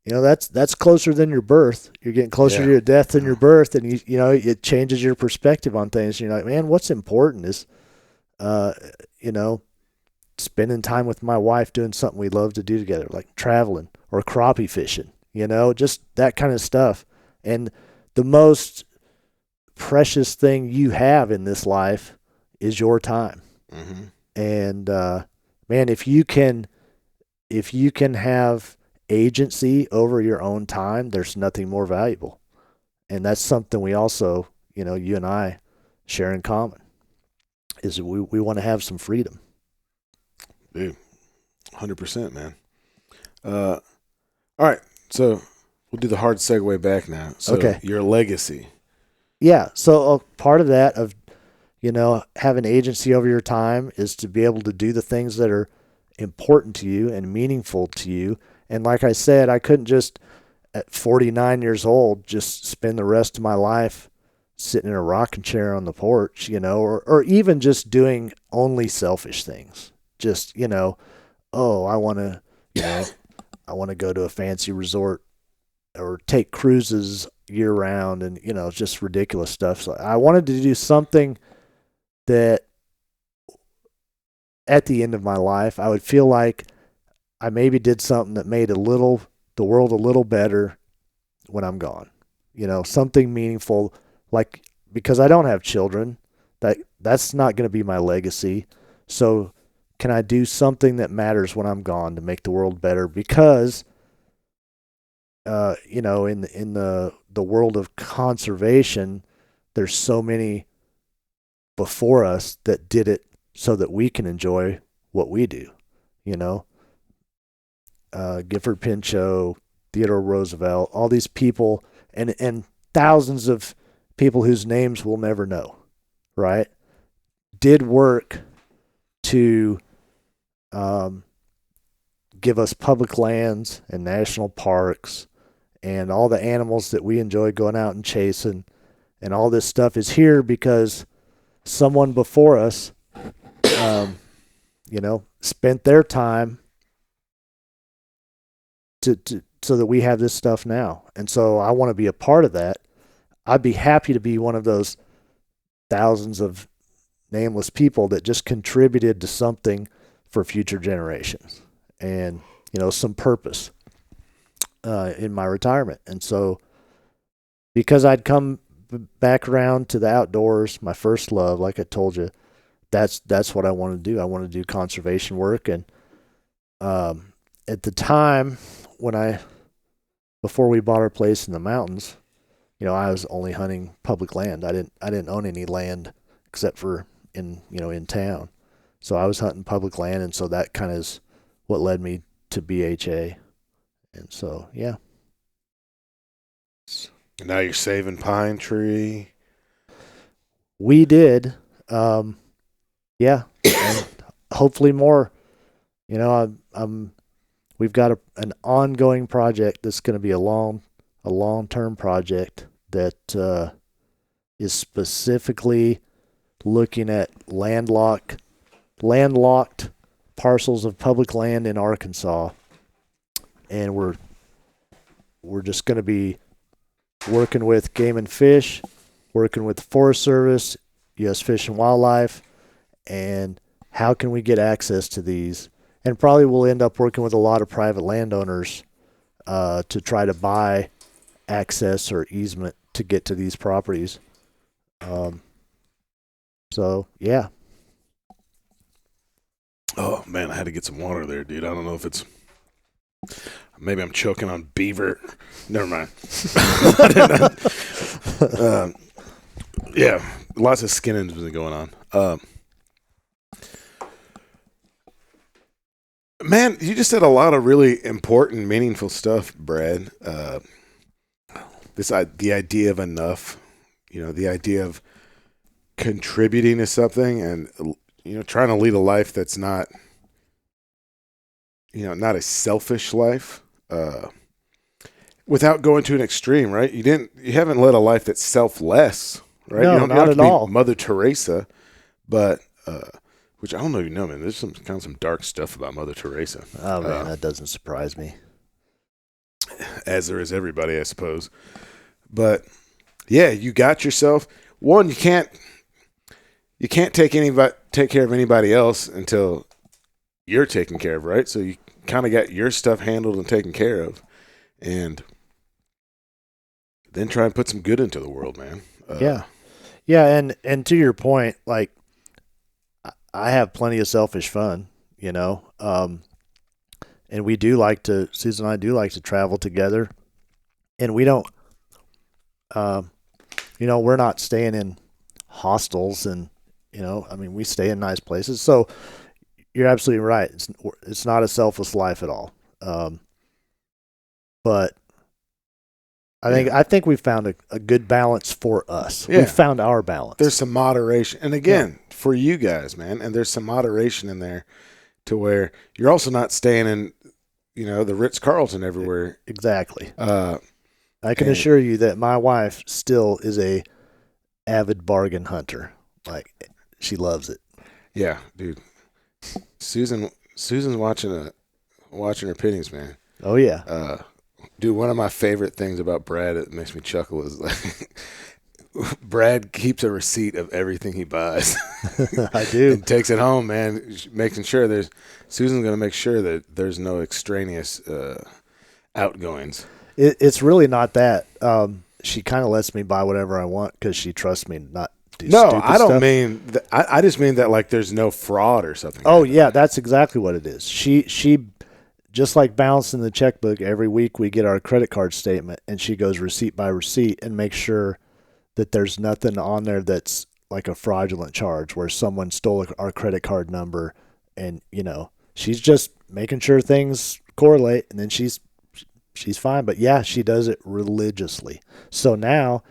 that's closer than your birth. You're getting closer to your death than your birth. And it changes your perspective on things. You're like, man, what's important is, spending time with my wife doing something we love to do together, like traveling or crappie fishing, just that kind of stuff. And the most precious thing you have in this life is your time. Mm-hmm. And, man, if you can have agency over your own time, there's nothing more valuable. And that's something we also, you and I share in common is we want to have some freedom. Dude, 100%, man. All right. So we'll do the hard segue back now. So okay. Your legacy. Yeah. So a part of that of, having agency over your time is to be able to do the things that are important to you and meaningful to you. And like I said, I couldn't just at 49 years old, just spend the rest of my life sitting in a rocking chair on the porch, or even just doing only selfish things. Just, I want to go to a fancy resort or take cruises year round and, just ridiculous stuff. So I wanted to do something that at the end of my life, I would feel like I maybe did something that made the world a little better when I'm gone. Something meaningful, like, because I don't have children, that's not going to be my legacy. So can I do something that matters when I'm gone to make the world better? Because, in the world of conservation, there's so many before us that did it so that we can enjoy what we do, Gifford Pinchot, Theodore Roosevelt, all these people, and thousands of people whose names we'll never know, right? Did work to give us public lands and national parks and all the animals that we enjoy going out and chasing, and all this stuff is here because someone before us, spent their time to so that we have this stuff now. And so I want to be a part of that. I'd be happy to be one of those thousands of nameless people that just contributed to something for future generations and, some purpose in my retirement. And so because I'd come back around to the outdoors, my first love, like I told you, that's what I want to do. I want to do conservation work. And at the time before we bought our place in the mountains, I was only hunting public land. I didn't own any land except for in town. So I was hunting public land, and so that kind of is what led me to BHA. And so, yeah. Now you're saving pine tree. We did. Yeah. And hopefully more. We've got an ongoing project that's going to be a long-term project that is specifically looking at landlocked parcels of public land in Arkansas, and we're just going to be working with Game and Fish, working with the Forest Service, U.S. Fish and Wildlife, and how can we get access to these? And probably we'll end up working with a lot of private landowners to try to buy access or easement to get to these properties. So, yeah. Oh, man, I had to get some water there, dude. I don't know if it's... Maybe I'm choking on beaver. Never mind. Yeah, lots of skin injuries going on. Man, you just said a lot of really important, meaningful stuff, Brad. The idea of enough, the idea of contributing to something, and trying to lead a life that's not, not a selfish life, without going to an extreme, right? You haven't led a life that's selfless, right? No, you don't not have to at be all. Mother Teresa, but which I don't know if you know, man. There's some dark stuff about Mother Teresa. Oh man, that doesn't surprise me. As there is everybody, I suppose. But yeah, you got yourself one. You can't take care of anybody else until you're taken care of, right? So you kind of got your stuff handled and taken care of, and then try and put some good into the world, man. Yeah, and to your point, like I have plenty of selfish fun, and Susan and I do like to travel together, and we don't, we're not staying in hostels, and we stay in nice places. So you're absolutely right. It's not a selfless life at all. But I think we found a good balance for us. Yeah. We found our balance. There's some moderation, and again, for you guys, man, and there's some moderation in there to where you're also not staying in, the Ritz-Carlton everywhere. Exactly. I can assure you that my wife still is a avid bargain hunter. Like, she loves it. Yeah, dude. Susan's watching her pennies, man. Oh yeah. Dude, one of my favorite things about Brad that makes me chuckle is like Brad keeps a receipt of everything he buys. I do. And takes it home, man, making sure Susan's going to make sure that there's no extraneous outgoings. It's really not that. She kind of lets me buy whatever I want because she trusts me not to do No, stupid I don't stuff. mean that. I just mean that like there's no fraud or something. Oh like yeah, that. that's exactly what it is. She just like balancing the checkbook, every week we get our credit card statement, and she goes receipt by receipt and makes sure that there's nothing on there that's like a fraudulent charge where someone stole our credit card number, and she's just making sure things correlate, and then she's fine. But yeah, she does it religiously. So now,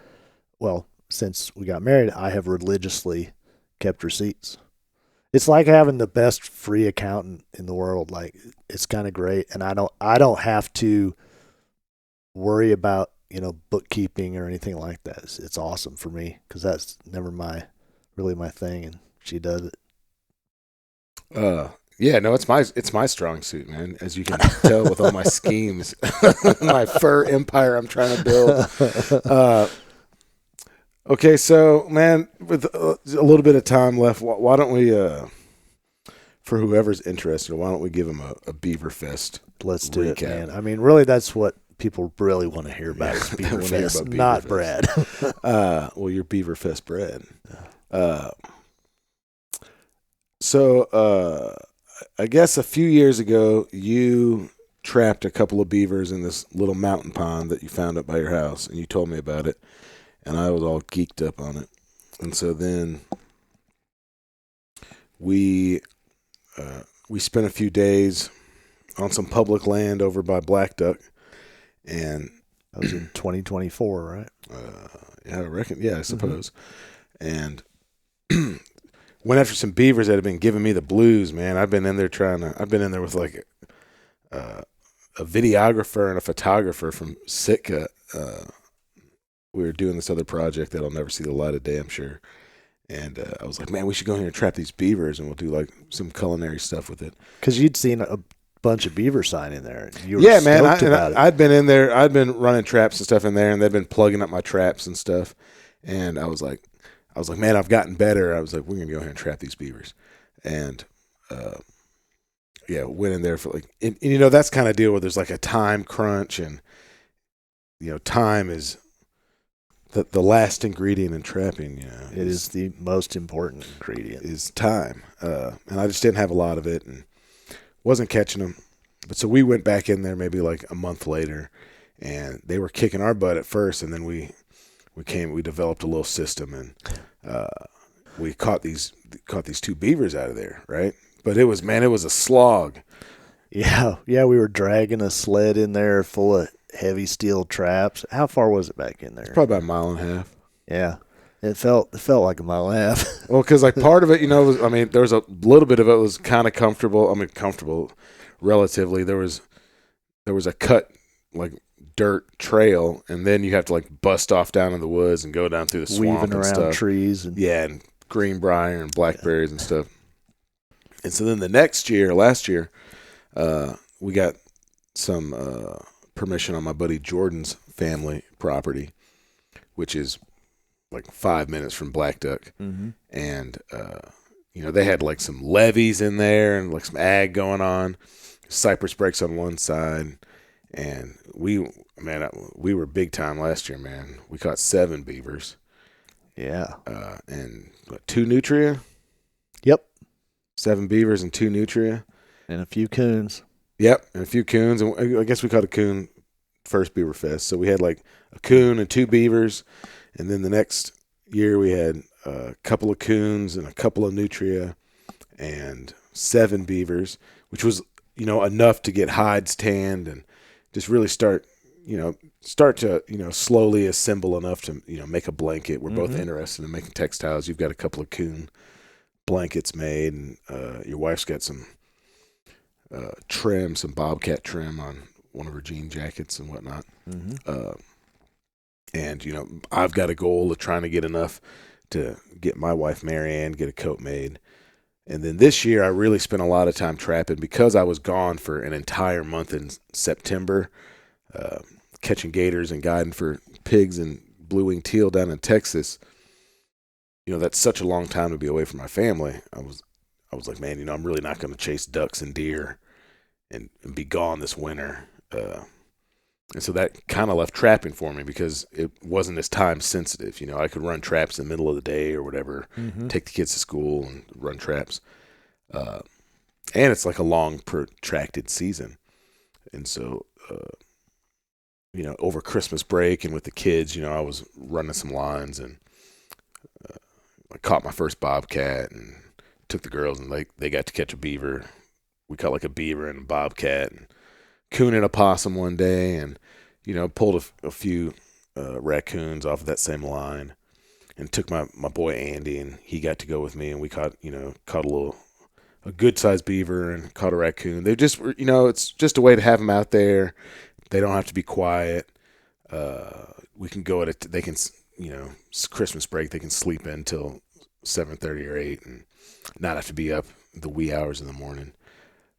well, since we got married, I have religiously kept receipts. It's like having the best free accountant in the world. Like, it's kind of great, and I don't have to worry about bookkeeping or anything like that. It's awesome for me because that's never really my thing, and she does it. Yeah, no, it's my strong suit, man. As you can tell with all my schemes, my fur empire I'm trying to build. Okay, so man, with a little bit of time left, why don't we, for whoever's interested, why don't we give them a Beaver Fest? Let's do recap. it, man. I mean, really, that's what people really want to hear about. Is Beaver They wanna hear Fest, about Beaver not Fest. Brad. Well, you're Beaver Fest Brad. So I guess a few years ago, you trapped a couple of beavers in this little mountain pond that you found up by your house, and you told me about it, and I was all geeked up on it. And so then we spent a few days on some public land over by Black Duck, and That was in 2024, right? yeah, I reckon. Yeah, I suppose. And went after some beavers that had been giving me the blues, man. I've been in there with like a videographer and a photographer from Sitka. We were doing this other project that'll never see the light of day, I'm sure. And I was like, man, we should go in here and trap these beavers, and we'll do like some culinary stuff with it. Because you'd seen a bunch of beaver sign in there. You were Yeah, man. about it. I'd been in there. I'd been running traps and stuff in there, and they'd been plugging up my traps and stuff. And I was like, man, I've gotten better. I was like, we're gonna go ahead and trap these beavers. And yeah, went in there for like, and that's kind of deal where there's like a time crunch, and time is the last ingredient in trapping. It is the most important ingredient. Is time. And I just didn't have a lot of it, and wasn't catching them. But so we went back in there maybe like a month later, and they were kicking our butt at first, and then we developed a little system, and we caught these two beavers out of there, right? But it was a slog. Yeah, we were dragging a sled in there full of heavy steel traps. How far was it back in there? It's probably about a mile and a half. Yeah, it felt like a mile and a half. Well, because like part of it, there was a little bit of it was kind of comfortable. I mean, comfortable relatively. There was a cut like dirt trail, and then you have to like bust off down in the woods and go down through the swamp weaving and around stuff. trees and greenbrier and blackberries and stuff. And so then last year, we got some permission on my buddy Jordan's family property, which is like 5 minutes from Black Duck. Mm-hmm. And, they had like some levees in there and like some ag going on, cypress breaks on one side. And we were big time last year, man. We caught 7 beavers. Yeah. And 2 nutria. Yep. 7 beavers and 2 nutria. And a few coons. Yep, and a few coons. And I guess we caught a coon first Beaver Fest. So we had like a coon and 2 beavers. And then the next year we had a couple of coons and a couple of nutria and 7 beavers, which was, enough to get hides tanned and just really start to, slowly assemble enough to, make a blanket. We're both interested in making textiles. You've got a couple of coon blankets made, and your wife's got some trim, some bobcat trim on one of her jean jackets and whatnot. Mm-hmm. And, I've got a goal of trying to get enough to get my wife, Marianne, get a coat made. And then this year, I really spent a lot of time trapping because I was gone for an entire month in September, catching gators and guiding for pigs and blue-winged teal down in Texas. That's such a long time to be away from my family. I was like, man, I'm really not going to chase ducks and deer and be gone this winter. And so that kind of left trapping for me because it wasn't as time sensitive. I could run traps in the middle of the day or whatever, take the kids to school and run traps. And it's like a long, protracted season. And so, over Christmas break and with the kids, I was running some lines, and I caught my first bobcat and took the girls, and they got to catch a beaver. We caught like a beaver and a bobcat and coon and a possum one day, and pulled a few raccoons off of that same line, and took my boy Andy, and he got to go with me, and we caught a good sized beaver and caught a raccoon. They just it's just a way to have them out there. They don't have to be quiet. We can go they can Christmas break, they can sleep in till 7:30 or 8 and not have to be up the wee hours in the morning.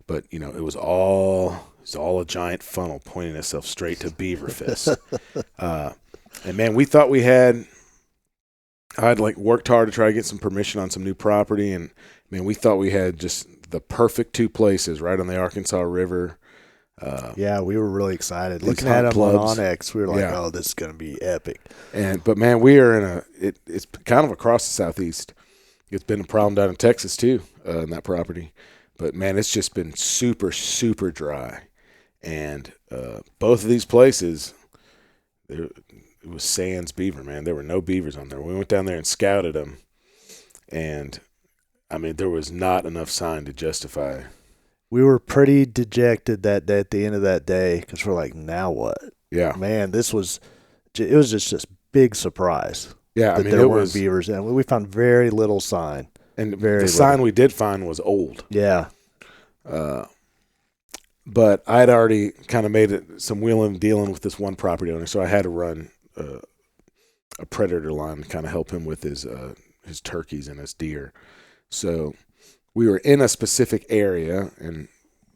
But it was all a giant funnel pointing itself straight to Beaverfest. And man, we thought I'd worked hard to try to get some permission on some new property, and man, we thought we had just the perfect two places right on the Arkansas River. Yeah, we were really excited. Looking at them on Onyx, we were like, "Oh, this is going to be epic." But man, we are it's kind of across the southeast. It's been a problem down in Texas too, in that property. But man, it's just been super, super dry. And both of these places, it was sans beaver, man. There were no beavers on there. We went down there and scouted them, and I mean, there was not enough sign to justify. We were pretty dejected that day, at the end of that day, because we're like, now what? Yeah, man, it was just big surprise. Yeah, that there weren't beavers, and we found very little sign. And the sign we did find was old. Yeah. But I'd already kind of made some wheeling and dealing with this one property owner, so I had to run a predator line to kind of help him with his turkeys and his deer. So we were in a specific area, and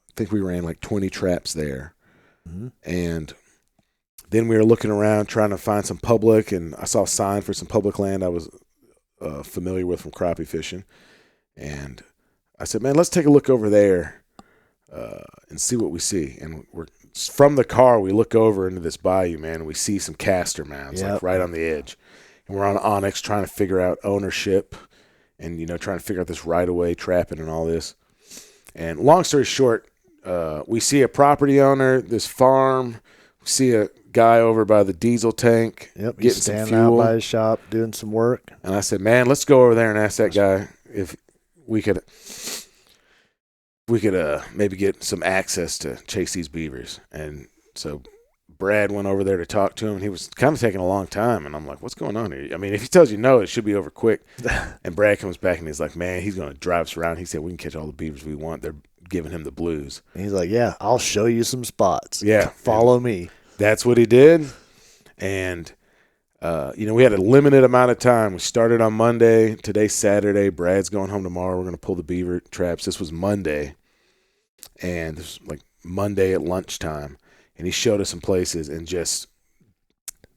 I think we ran 20 traps there. Mm-hmm. And then we were looking around trying to find some public, and I saw a sign for some public land I was familiar with from crappie fishing. And I said, man, let's take a look over there and see what we see. And we're from the car, we look over into this bayou, man, and we see some castor mounds right on the edge. And we're on Onyx trying to figure out ownership and, trying to figure out this right-of-way trapping and all this. And long story short, we see a property owner, this farm. We see a guy over by the diesel tank getting some fuel. Out by his shop doing some work. And I said, man, let's go over there and ask that guy if we could maybe get some access to chase these beavers. And so Brad went over there to talk to him, and he was kind of taking a long time. And I'm like, what's going on here? I mean, if he tells you no, it should be over quick. And Brad comes back, and he's like, man, he's going to drive us around. He said, we can catch all the beavers we want. They're giving him the blues. And he's like, yeah, I'll show you some spots. Yeah. Follow me. That's what he did. And, we had a limited amount of time. We started on Monday. Today's Saturday. Brad's going home tomorrow. We're going to pull the beaver traps. This was Monday. And this was Monday at lunchtime. And he showed us some places and just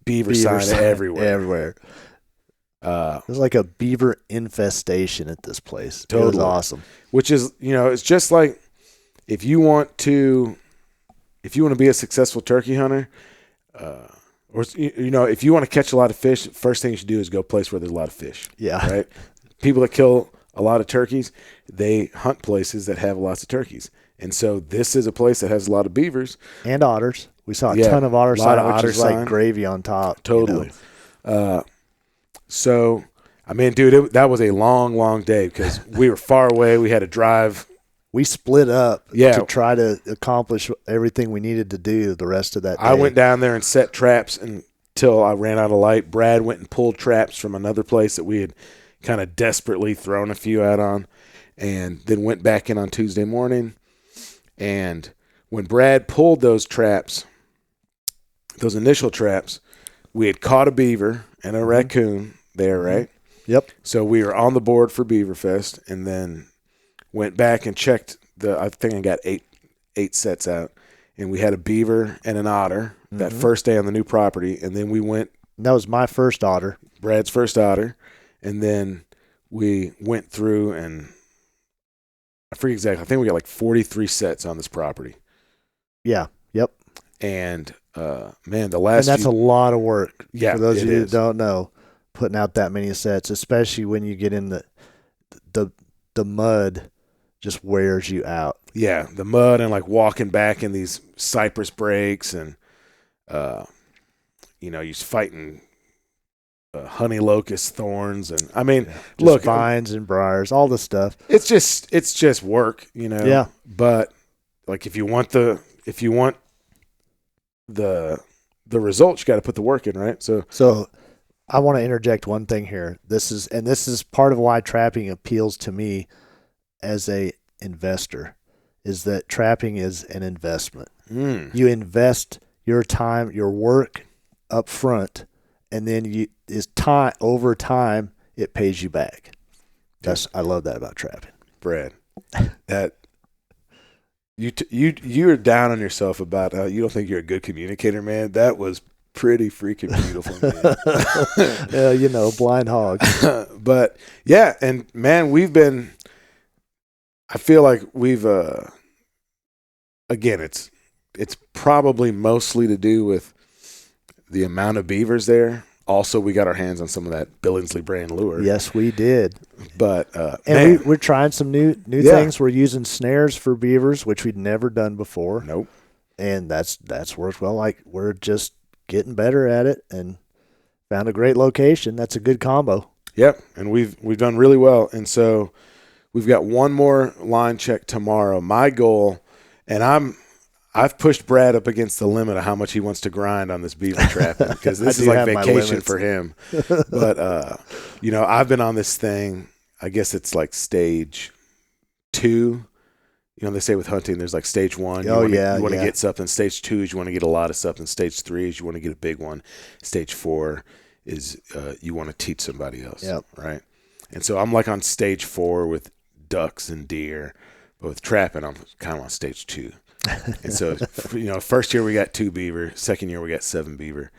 beaver sign everywhere. Everywhere. It was like a beaver infestation at this place. Totally. It was awesome. Which is, it's just like if you want to be a successful turkey hunter, or if you want to catch a lot of fish, first thing you should do is go a place where there's a lot of fish. Yeah. Right? People that kill a lot of turkeys, they hunt places that have lots of turkeys. And so this is a place that has a lot of beavers. And otters. We saw a ton of otter sign, which is like gravy on top. Totally. So, I mean, dude, that was a long, long day because we were far away. We had to drive. We split up to try to accomplish everything we needed to do the rest of that day. I went down there and set traps until I ran out of light. Brad went and pulled traps from another place that we had kind of desperately thrown a few out on, and then went back in on Tuesday morning. And when Brad pulled those traps, those initial traps, we had caught a beaver and a raccoon there, right? Yep. So we were on the board for Beaverfest, and then went back and checked I think I got eight sets out, and we had a beaver and an otter that first day on the new property. And then we went. That was my first otter. Brad's first otter. And then we went through and I forget exactly. I think we got 43 sets on this property. Yeah. Yep. And man, the last. And that's a lot of work. Yeah. For those of you that don't know, putting out that many sets, especially when you get in the mud, just wears you out. Yeah, the mud and walking back in these cypress breaks, and you're fighting honey locust thorns, and I mean, look, vines and briars, all the stuff. It's just work, Yeah. But if you want the results, you got to put the work in, right? So I want to interject one thing here. This is part of why trapping appeals to me as a investor, is that trapping is an investment. You invest your time, your work up front, and then over time it pays you back. I love that about trapping. Brad, that you're down on yourself about how you don't think you're a good communicator, man. That was pretty freaking beautiful, man. Yeah, blind hog. But yeah, and man, I feel like we've again, it's probably mostly to do with the amount of beavers there. Also, we got our hands on some of that Billingsley brand lure. Yes, we did. But we're trying some new things. We're using snares for beavers, which we'd never done before. Nope. And that's worked well. Like, we're just getting better at it and found a great location. That's a good combo. Yep, and we've done really well. And so we've got one more line check tomorrow. My goal, and I've pushed Brad up against the limit of how much he wants to grind on this beaver trapping, because this is like vacation for him. But, I've been on this thing, I guess it's like stage 2. They say with hunting, there's like stage 1. You want to get something. Stage 2 is you want to get a lot of something. Stage 3 is you want to get a big one. Stage 4 is you want to teach somebody else. Yep. Right? And so I'm like on stage 4 with ducks and deer. But with trapping, I'm kind of on stage 2. And so, first year we got 2 beaver. Second year we got 7 beaver.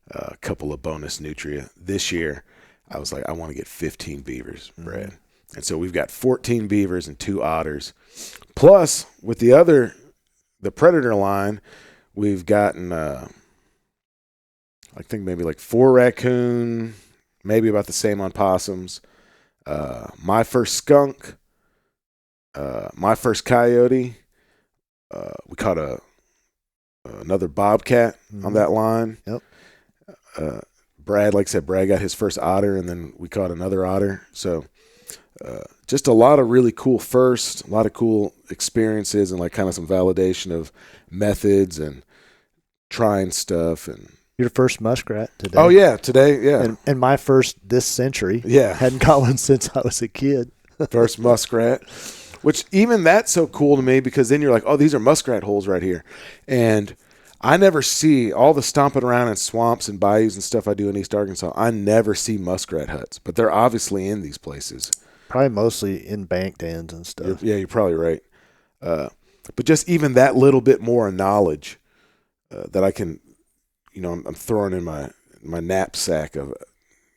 A couple of bonus nutria. This year, I was like, I want to get 15 beavers, Brad. And so we've got 14 beavers and 2 otters. Plus, with the predator line, we've gotten, I think maybe like 4 raccoon, maybe about the same on possums. My first skunk, my first coyote. We caught another bobcat on that line. Yep. Brad, like I said, Brad got his first otter, and then we caught another otter. So just a lot of really cool firsts, a lot of cool experiences, and like kind of some validation of methods and trying stuff. And your first muskrat today. Oh, yeah, today, yeah. And my first this century. Yeah. Hadn't caught one since I was a kid. First muskrat. Which even that's so cool to me, because then you're like, oh, these are muskrat holes right here. And I never see all the stomping around in swamps and bayous and stuff I do in East Arkansas. I never see muskrat huts, but they're obviously in these places. Probably mostly in bank dens and stuff. You're probably right. But just even that little bit more knowledge that I can, I'm throwing in my knapsack of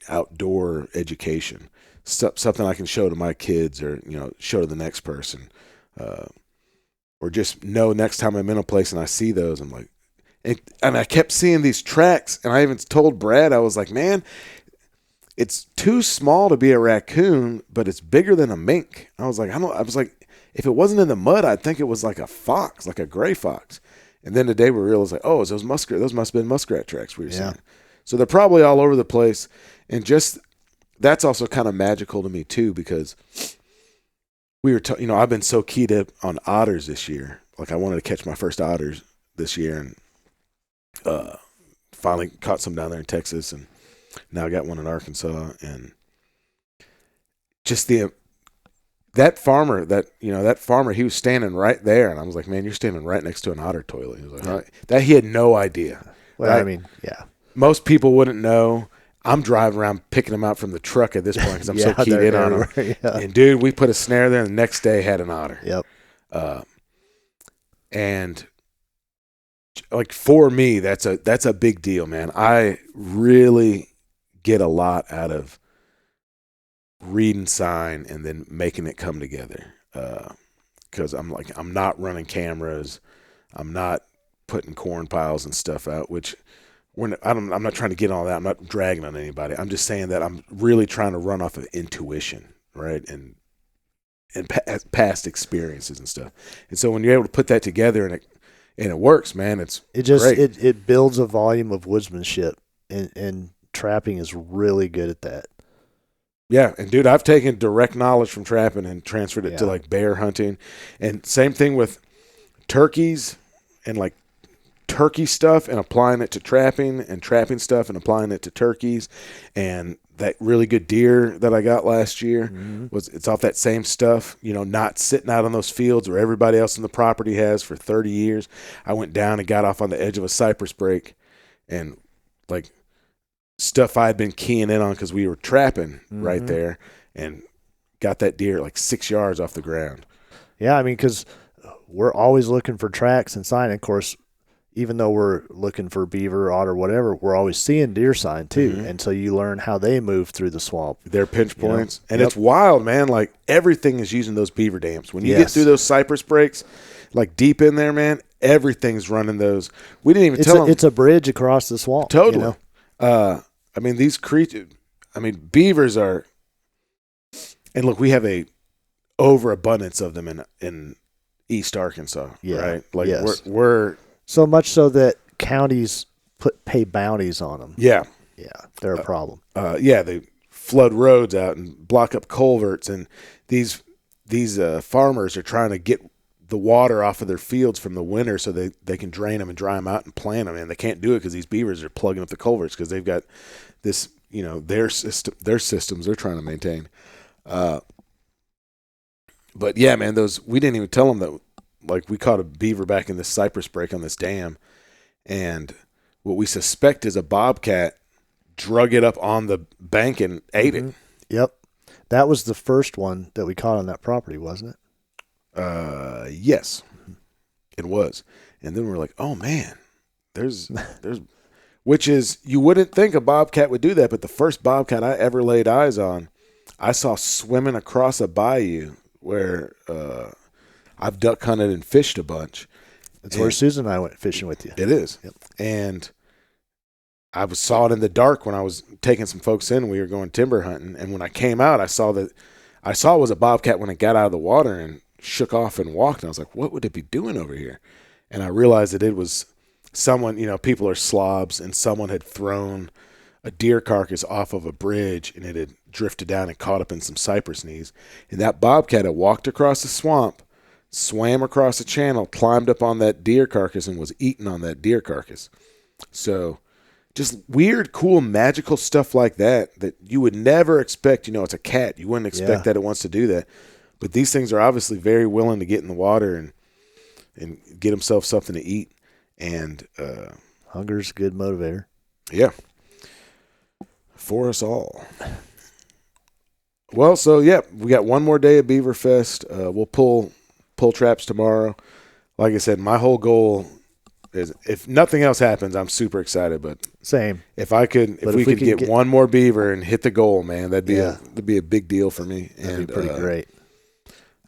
outdoor education. Something I can show to my kids, or show to the next person, or just know next time I'm in a place and I see those, I'm like, and I kept seeing these tracks, and I even told Brad, I was like, man, it's too small to be a raccoon, but it's bigger than a mink. I was like, if it wasn't in the mud, I'd think it was like a fox, like a gray fox. And then today we realized, like, oh, those must have been muskrat tracks we were seeing. So they're probably all over the place, and just. That's also kind of magical to me too, because we were, I've been so keyed up on otters this year. Like, I wanted to catch my first otters this year, and finally caught some down there in Texas, and now I got one in Arkansas. And just that farmer, he was standing right there, and I was like, man, you're standing right next to an otter toilet. He was like, that he had no idea. Well, right? I mean, yeah, most people wouldn't know. I'm driving around picking them out from the truck at this point because I'm so keyed in on them. Yeah. And, dude, we put a snare there, and the next day had an otter. Yep. And, like, for me, that's a big deal, man. I really get a lot out of reading sign and then making it come together, because I'm not running cameras. I'm not putting corn piles and stuff out, which – I'm not trying to get all that. I'm not dragging on anybody. I'm just saying that I'm really trying to run off of intuition, right, and past experiences and stuff. And so when you're able to put that together and it works, man, it's great. It builds a volume of woodsmanship, and trapping is really good at that. Yeah, and dude, I've taken direct knowledge from trapping and transferred it to like bear hunting, and same thing with turkeys and like turkey stuff and applying it to trapping, and trapping stuff and applying it to turkeys. And that really good deer that I got last year it's off that same stuff, not sitting out on those fields where everybody else in the property has for 30 years. I went down and got off on the edge of a cypress break and like stuff I had been keying in on because we were trapping right there, and got that deer like 6 yards off the ground. Yeah, I mean, because we're always looking for tracks and sign. Of course, even though we're looking for beaver, otter, whatever, we're always seeing deer sign too. And so you learn how they move through the swamp. Their pinch points. And it's wild, man. Like everything is using those beaver dams. When you get through those cypress breaks, like deep in there, man, everything's running those. We didn't even tell them. It's a bridge across the swamp. Totally. I mean, these creatures, beavers are, and look, we have a overabundance of them in East Arkansas, right? Like we're so much so that counties pay bounties on them. Yeah, they're a problem. They flood roads out and block up culverts, and these farmers are trying to get the water off of their fields from the winter so they can drain them and dry them out and plant them. And they can't do it because these beavers are plugging up the culverts because they've got this, their systems they're trying to maintain. But yeah, man, we didn't even tell them that. Like, we caught a beaver back in this cypress break on this dam, and what we suspect is a bobcat drug it up on the bank and ate it. Yep. That was the first one that we caught on that property, wasn't it? Yes, it was. And then we're like, oh, man, there's which is, you wouldn't think a bobcat would do that, but the first bobcat I ever laid eyes on, I saw swimming across a bayou where I've duck hunted and fished a bunch. That's where Susan and I went fishing with you. It is. Yep. And I saw it in the dark when I was taking some folks in. We were going timber hunting. And when I came out, I saw it was a bobcat when it got out of the water and shook off and walked. And I was like, what would it be doing over here? And I realized that it was someone, people are slobs, and someone had thrown a deer carcass off of a bridge, and it had drifted down and caught up in some cypress knees. And that bobcat had walked across the swamp, swam across the channel, climbed up on that deer carcass, and was eating on that deer carcass. So just weird, cool, magical stuff like that you would never expect. It's a cat. You wouldn't expect that it wants to do that. But these things are obviously very willing to get in the water and get themselves something to eat. And hunger's a good motivator. Yeah. For us all. Well, so, we got one more day of Beaver Fest. We'll pull traps tomorrow. Like I said, my whole goal is, if nothing else happens, I'm super excited. But same. If we could get one more beaver and hit the goal, man, that'd be a big deal for me. That'd be pretty great.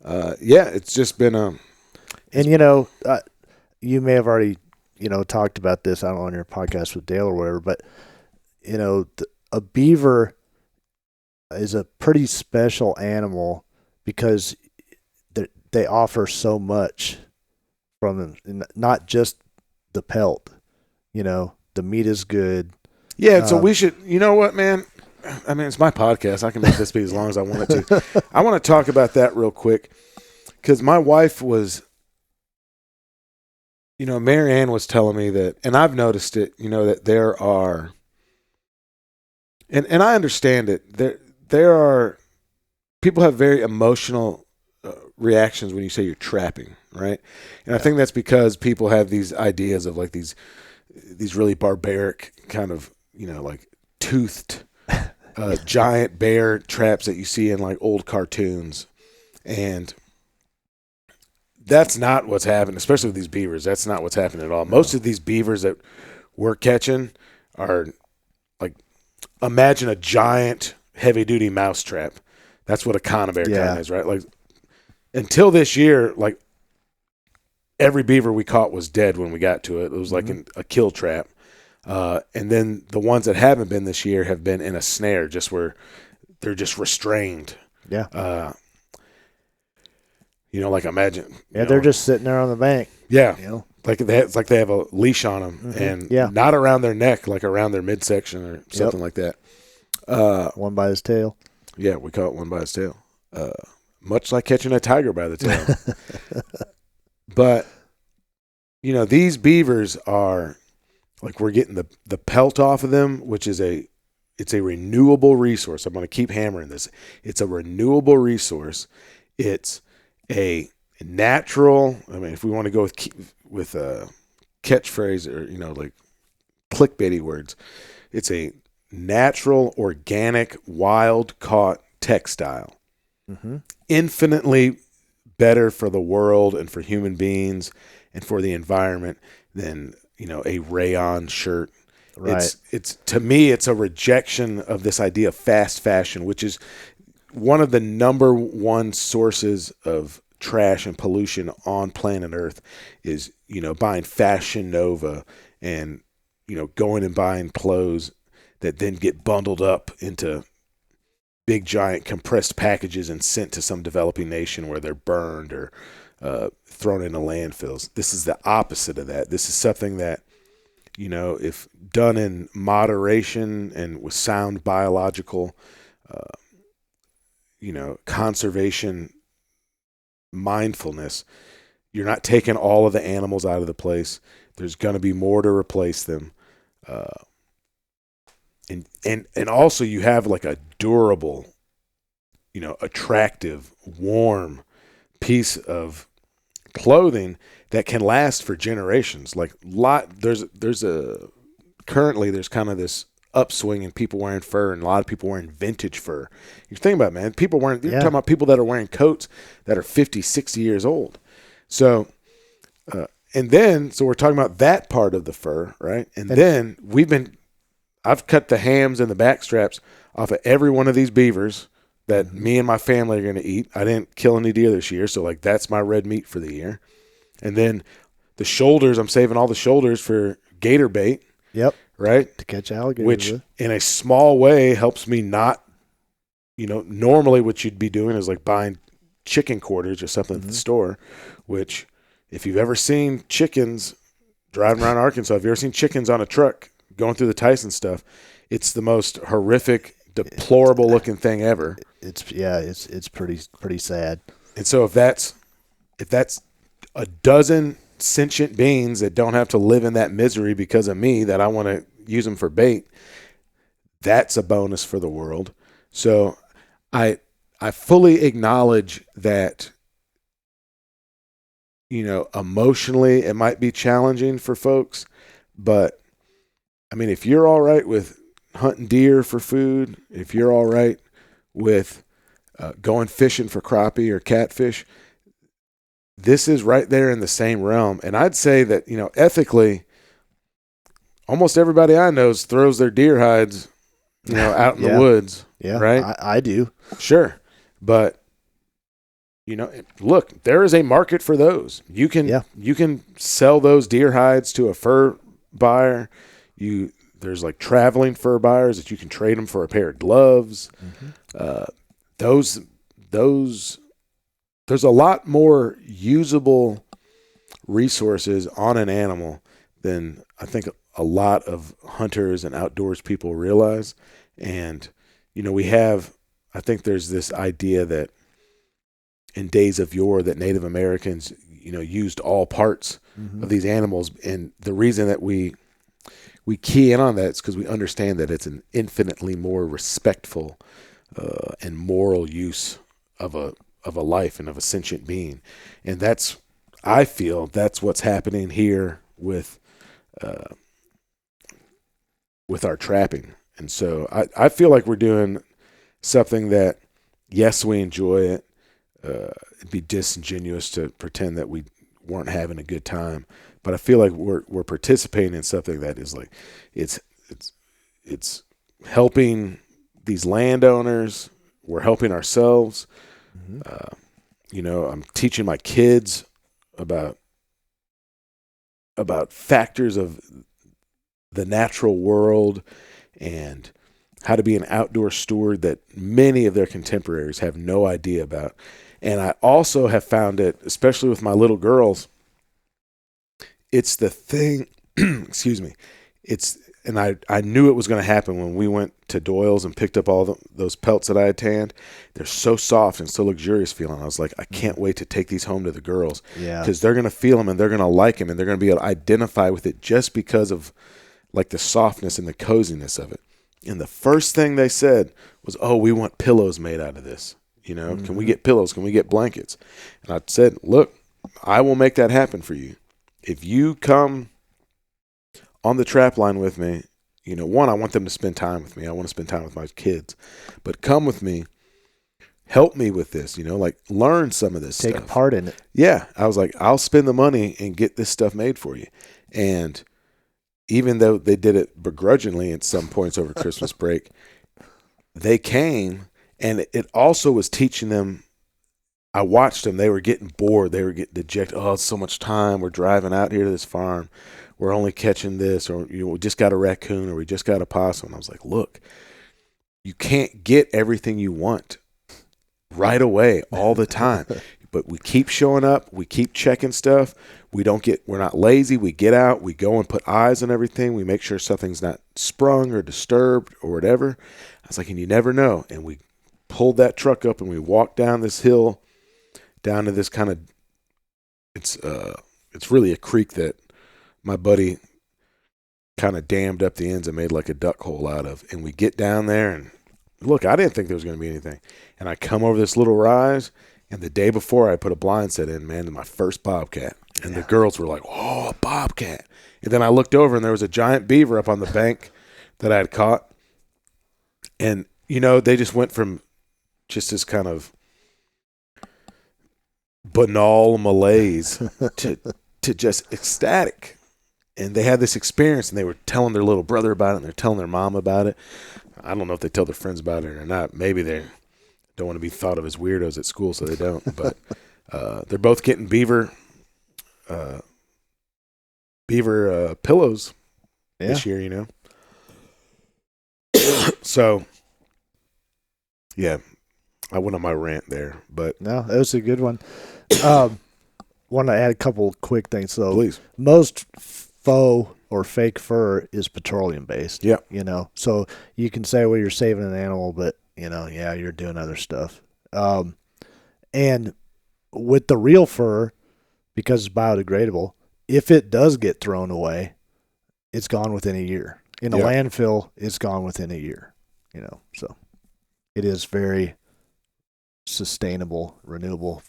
It's just been you may have already talked about this, I don't know, on your podcast with Dale or whatever, but a beaver is a pretty special animal because they offer so much from them, not just the pelt. The meat is good. Yeah, so we should, you know what, man? I mean, it's my podcast. I can make this be as long as I want it to. I want to talk about that real quick because my wife was, Mary Ann was telling me that, and I've noticed it, that there are, and I understand it, there are, people have very emotional reactions when you say you're trapping, right? And I think that's because people have these ideas of like these really barbaric kind of, like toothed giant bear traps that you see in like old cartoons. And that's not what's happening, especially with these beavers. That's not what's happening at all. Most of these beavers that we're catching are like, imagine a giant heavy duty mouse trap. That's what a conibear kind is, right? Like, until this year, like, every beaver we caught was dead when we got to it. It was like a kill trap. And then the ones that haven't been this year have been in a snare, just where they're just restrained. Yeah. Like, imagine. Yeah, they're just sitting there on the bank. Yeah. Like they have a leash on them, and not around their neck, like around their midsection or something like that. One by his tail. Yeah, we caught one by his tail. Much like catching a tiger by the tail. But these beavers are like, we're getting the pelt off of them, which is it's a renewable resource. I'm going to keep hammering this. It's a renewable resource. It's a natural. I mean, if we want to go with a catchphrase or like clickbaity words, it's a natural, organic, wild caught textile. Mm-hmm. Infinitely better for the world and for human beings and for the environment than a rayon shirt. Right. It's to me, it's a rejection of this idea of fast fashion, which is one of the number one sources of trash and pollution on planet Earth. Is buying Fashion Nova and going and buying clothes that then get bundled up into big giant compressed packages and sent to some developing nation where they're burned or thrown into landfills. This is the opposite of that. This is something that, if done in moderation and with sound biological, conservation mindfulness, you're not taking all of the animals out of the place. There's going to be more to replace them. And also you have like a durable, attractive, warm piece of clothing that can last for generations. Like currently there's kind of this upswing in people wearing fur and a lot of people wearing vintage fur. You're thinking about, man, you're talking about people that are wearing coats that are 50, 60 years old. So, so we're talking about that part of the fur, right? And then I've cut the hams and the back straps off of every one of these beavers that me and my family are going to eat. I didn't kill any deer this year, so like that's my red meat for the year. And then the shoulders, I'm saving all the shoulders for gator bait. Yep. Right? To catch alligators. Which in a small way helps me not, normally what you'd be doing is like buying chicken quarters or something at the store, which if you've ever seen chickens driving around Arkansas, if you've ever seen chickens on a truck going through the Tyson stuff, it's the most horrific, deplorable looking thing ever. It's pretty sad. And so if that's a dozen sentient beings that don't have to live in that misery because of me, that I want to use them for bait, that's a bonus for the world. So I fully acknowledge that, emotionally it might be challenging for folks, but I mean, if you're all right with hunting deer for food, if you're all right with going fishing for crappie or catfish, this is right there in the same realm. And I'd say that, ethically, almost everybody I know throws their deer hides, out in the woods. Yeah, right? I do. Sure. But, look, there is a market for those. You can sell those deer hides to a fur buyer. There's like traveling fur buyers that you can trade them for a pair of gloves. Mm-hmm. There's a lot more usable resources on an animal than I think a lot of hunters and outdoors people realize. And, I think there's this idea that in days of yore that Native Americans, used all parts of these animals. And the reason that we key in on that is because we understand that it's an infinitely more respectful and moral use of a life and of a sentient being. And I feel that's what's happening here with our trapping. And so I feel like we're doing something that, yes, we enjoy it. It'd be disingenuous to pretend that we weren't having a good time, but I feel like we're participating in something that is like, it's helping these landowners. We're helping ourselves. I'm teaching my kids about factors of the natural world and how to be an outdoor steward that many of their contemporaries have no idea about. And I also have found it, especially with my little girls, it's the thing, excuse me, it's and I knew it was going to happen when we went to Doyle's and picked up all those pelts that I had tanned. They're so soft and so luxurious feeling. I was like, I can't wait to take these home to the girls. Yeah. Because they're going to feel them and they're going to like them and they're going to be able to identify with it just because of like the softness and the coziness of it. And the first thing they said was, oh, we want pillows made out of this. You know, can we get pillows? Can we get blankets? And I said, look, I will make that happen for you. If you come on the trap line with me, you know, one, I want them to spend time with me. I want to spend time with my kids. But come with me. Help me with this, you know, like learn some of this stuff. Take part in it. Yeah. I was like, I'll spend the money and get this stuff made for you. And even though they did it begrudgingly at some points over Christmas break, they came, and it also was teaching them. I watched them. They were getting bored. They were getting dejected. Oh, it's so much time. We're driving out here to this farm. We're only catching this, or you know, we just got a raccoon, or we just got a possum. And I was like, look, you can't get everything you want right away all the time. But we keep showing up. We keep checking stuff. We're not lazy. We get out. We go and put eyes on everything. We make sure something's not sprung or disturbed or whatever. I was like, and you never know. And we pulled that truck up and we walked down this hill, down to this kind of, it's really a creek that my buddy kind of dammed up the ends and made like a duck hole out of. And we get down there and look, I didn't think there was going to be anything. And I come over this little rise. And the day before, I put a blind set in, man, to my first bobcat. And the girls were like, oh, a bobcat. And then I looked over, and there was a giant beaver up on the bank that I had caught. And, you know, they just went from just this kind of banal malaise to just ecstatic. And they had this experience, and they were telling their little brother about it, and they're telling their mom about it. I don't know if they tell their friends about it or not. Maybe they don't want to be thought of as weirdos at school, so they don't. But they're both getting beaver pillows this year, you know. So, yeah, I went on my rant there, but no, that was a good one. Want to add a couple quick things. So, please. Most faux or fake fur is petroleum based. Yeah, you know, so you can say, well, you're saving an animal, but you know, yeah, you're doing other stuff. And with the real fur, because it's biodegradable, if it does get thrown away, it's gone within a year. In a landfill, it's gone within a year. You know, so it is very sustainable, renewable,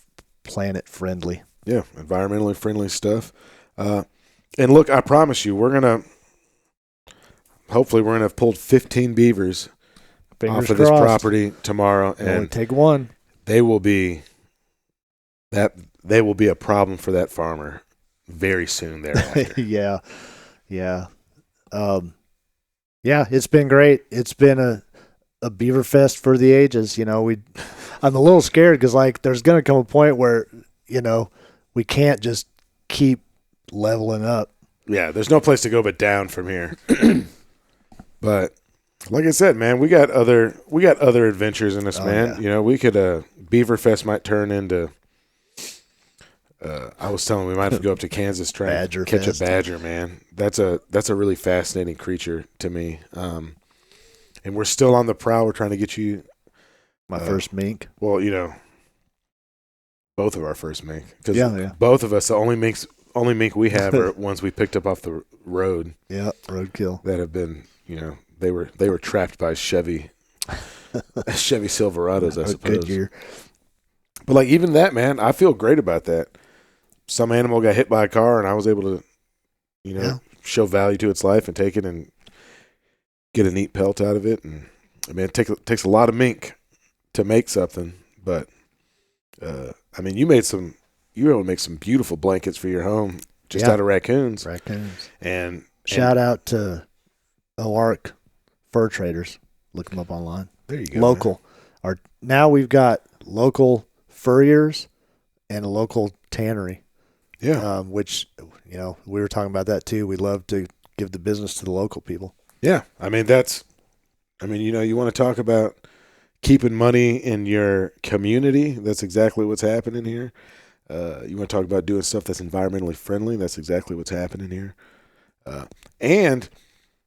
planet friendly. Yeah, environmentally friendly stuff. And look, I promise you, hopefully we're gonna have pulled 15 beavers Fingers off of crossed. this property tomorrow, Only and take one. they will be a problem for that farmer very soon thereafter. Yeah. It's been great. It's been a beaver fest for the ages. You know, I'm a little scared because like there's gonna come a point where, you know, we can't just keep leveling up. Yeah, there's no place to go but down from here. But like I said, man, we got other adventures in us, man. Yeah. You know, we could Beaver Fest might turn into. I was telling we might have to go up to Kansas try and catch a badger, man. That's a really fascinating creature to me. And we're still on the prowl. We're trying to get you my first mink. Well, you know, both of our first mink. Because both of us, the only mink we have are ones we picked up off the road. Yeah, roadkill. That have been, you know, they were trapped by Chevy Silverados, I suppose. Good year. But like even that, man, I feel great about that. Some animal got hit by a car, and I was able to, you know, show value to its life and take it and get a neat pelt out of it. And I mean, it takes a lot of mink to make something, but I mean, you were able to make some beautiful blankets for your home just out of raccoons. And shout out to O'Ark Fur Traders. Look them up online. There you go. Local. Now we've got local furriers and a local tannery. Yeah. Which, you know, we were talking about that too. We love to give the business to the local people. Yeah. I mean, you know, you want to talk about keeping money in your community. That's exactly what's happening here. You want to talk about doing stuff that's environmentally friendly. That's exactly what's happening here. And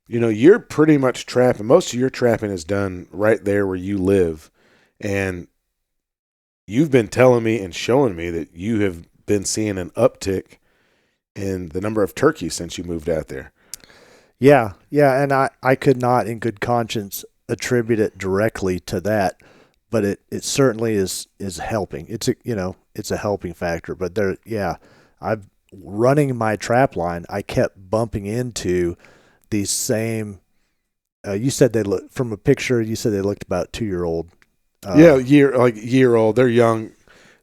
you're pretty much trapping. Most of your trapping is done right there where you live. And you've been telling me and showing me that you have been seeing an uptick in the number of turkeys since you moved out there. Yeah. And I could not in good conscience attribute it directly to that, but it certainly is helping. It's a helping factor, but I've running my trap line. I kept bumping into these same, you said they look from a picture, you said they looked about 2-year-old. Year old. They're young.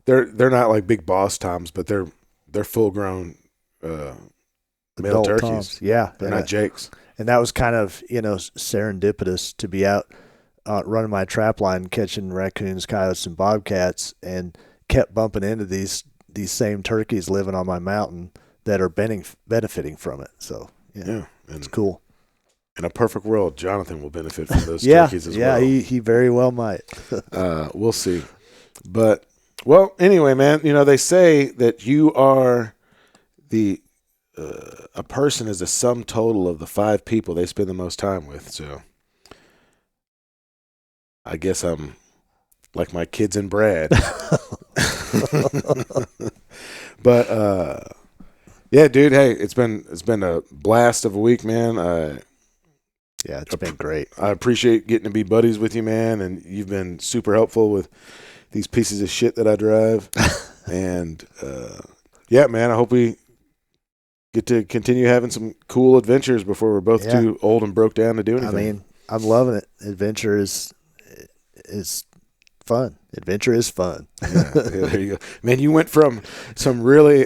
They're not like big boss toms, but they're full grown male turkeys. Toms. Yeah. They're not jakes. And that was kind of, serendipitous to be out running my trap line, catching raccoons, coyotes, and bobcats, and kept bumping into these same turkeys living on my mountain that are benefiting from it. So, it's cool. In a perfect world, Jonathan will benefit from those turkeys as well. Yeah, he very well might. We'll see. But, well, anyway, man, they say that you are a person is the sum total of the 5 people they spend the most time with. So I guess I'm like my kids and Brad. But, yeah, dude, hey, it's been a blast of a week, man. Yeah, it's been great. I appreciate getting to be buddies with you, man, and you've been super helpful with these pieces of shit that I drive. And, yeah, man, I hope we get to continue having some cool adventures before we're both too old and broke down to do anything. I mean, I'm loving it. Adventure is fun. Adventure is fun. Yeah, there you go. Man, you went from some really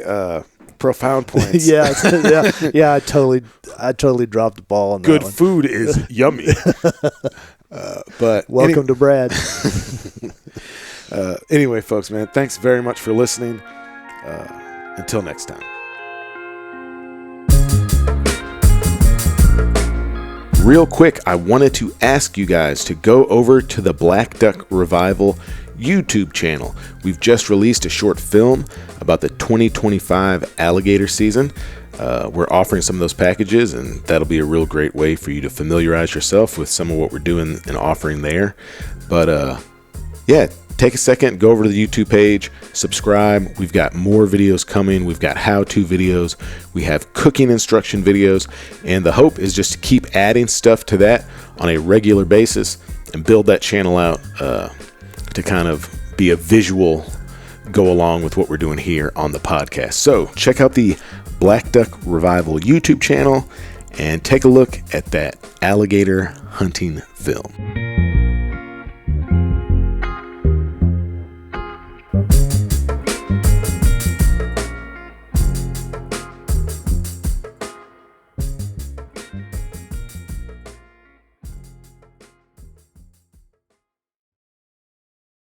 profound points. Yeah. I totally dropped the ball on that Good one. food is yummy. But welcome to Brad. Anyway, folks, man, thanks very much for listening. Until next time. Real quick, I wanted to ask you guys to go over to the Black Duck Revival YouTube channel. We've just released a short film about the 2025 alligator season. We're offering some of those packages, and that'll be a real great way for you to familiarize yourself with some of what we're doing and offering there. But take a second, go over to the YouTube page, subscribe. We've got more videos coming. We've got how-to videos. We have cooking instruction videos. And the hope is just to keep adding stuff to that on a regular basis and build that channel out to kind of be a visual go along with what we're doing here on the podcast. So check out the Black Duck Revival YouTube channel and take a look at that alligator hunting film.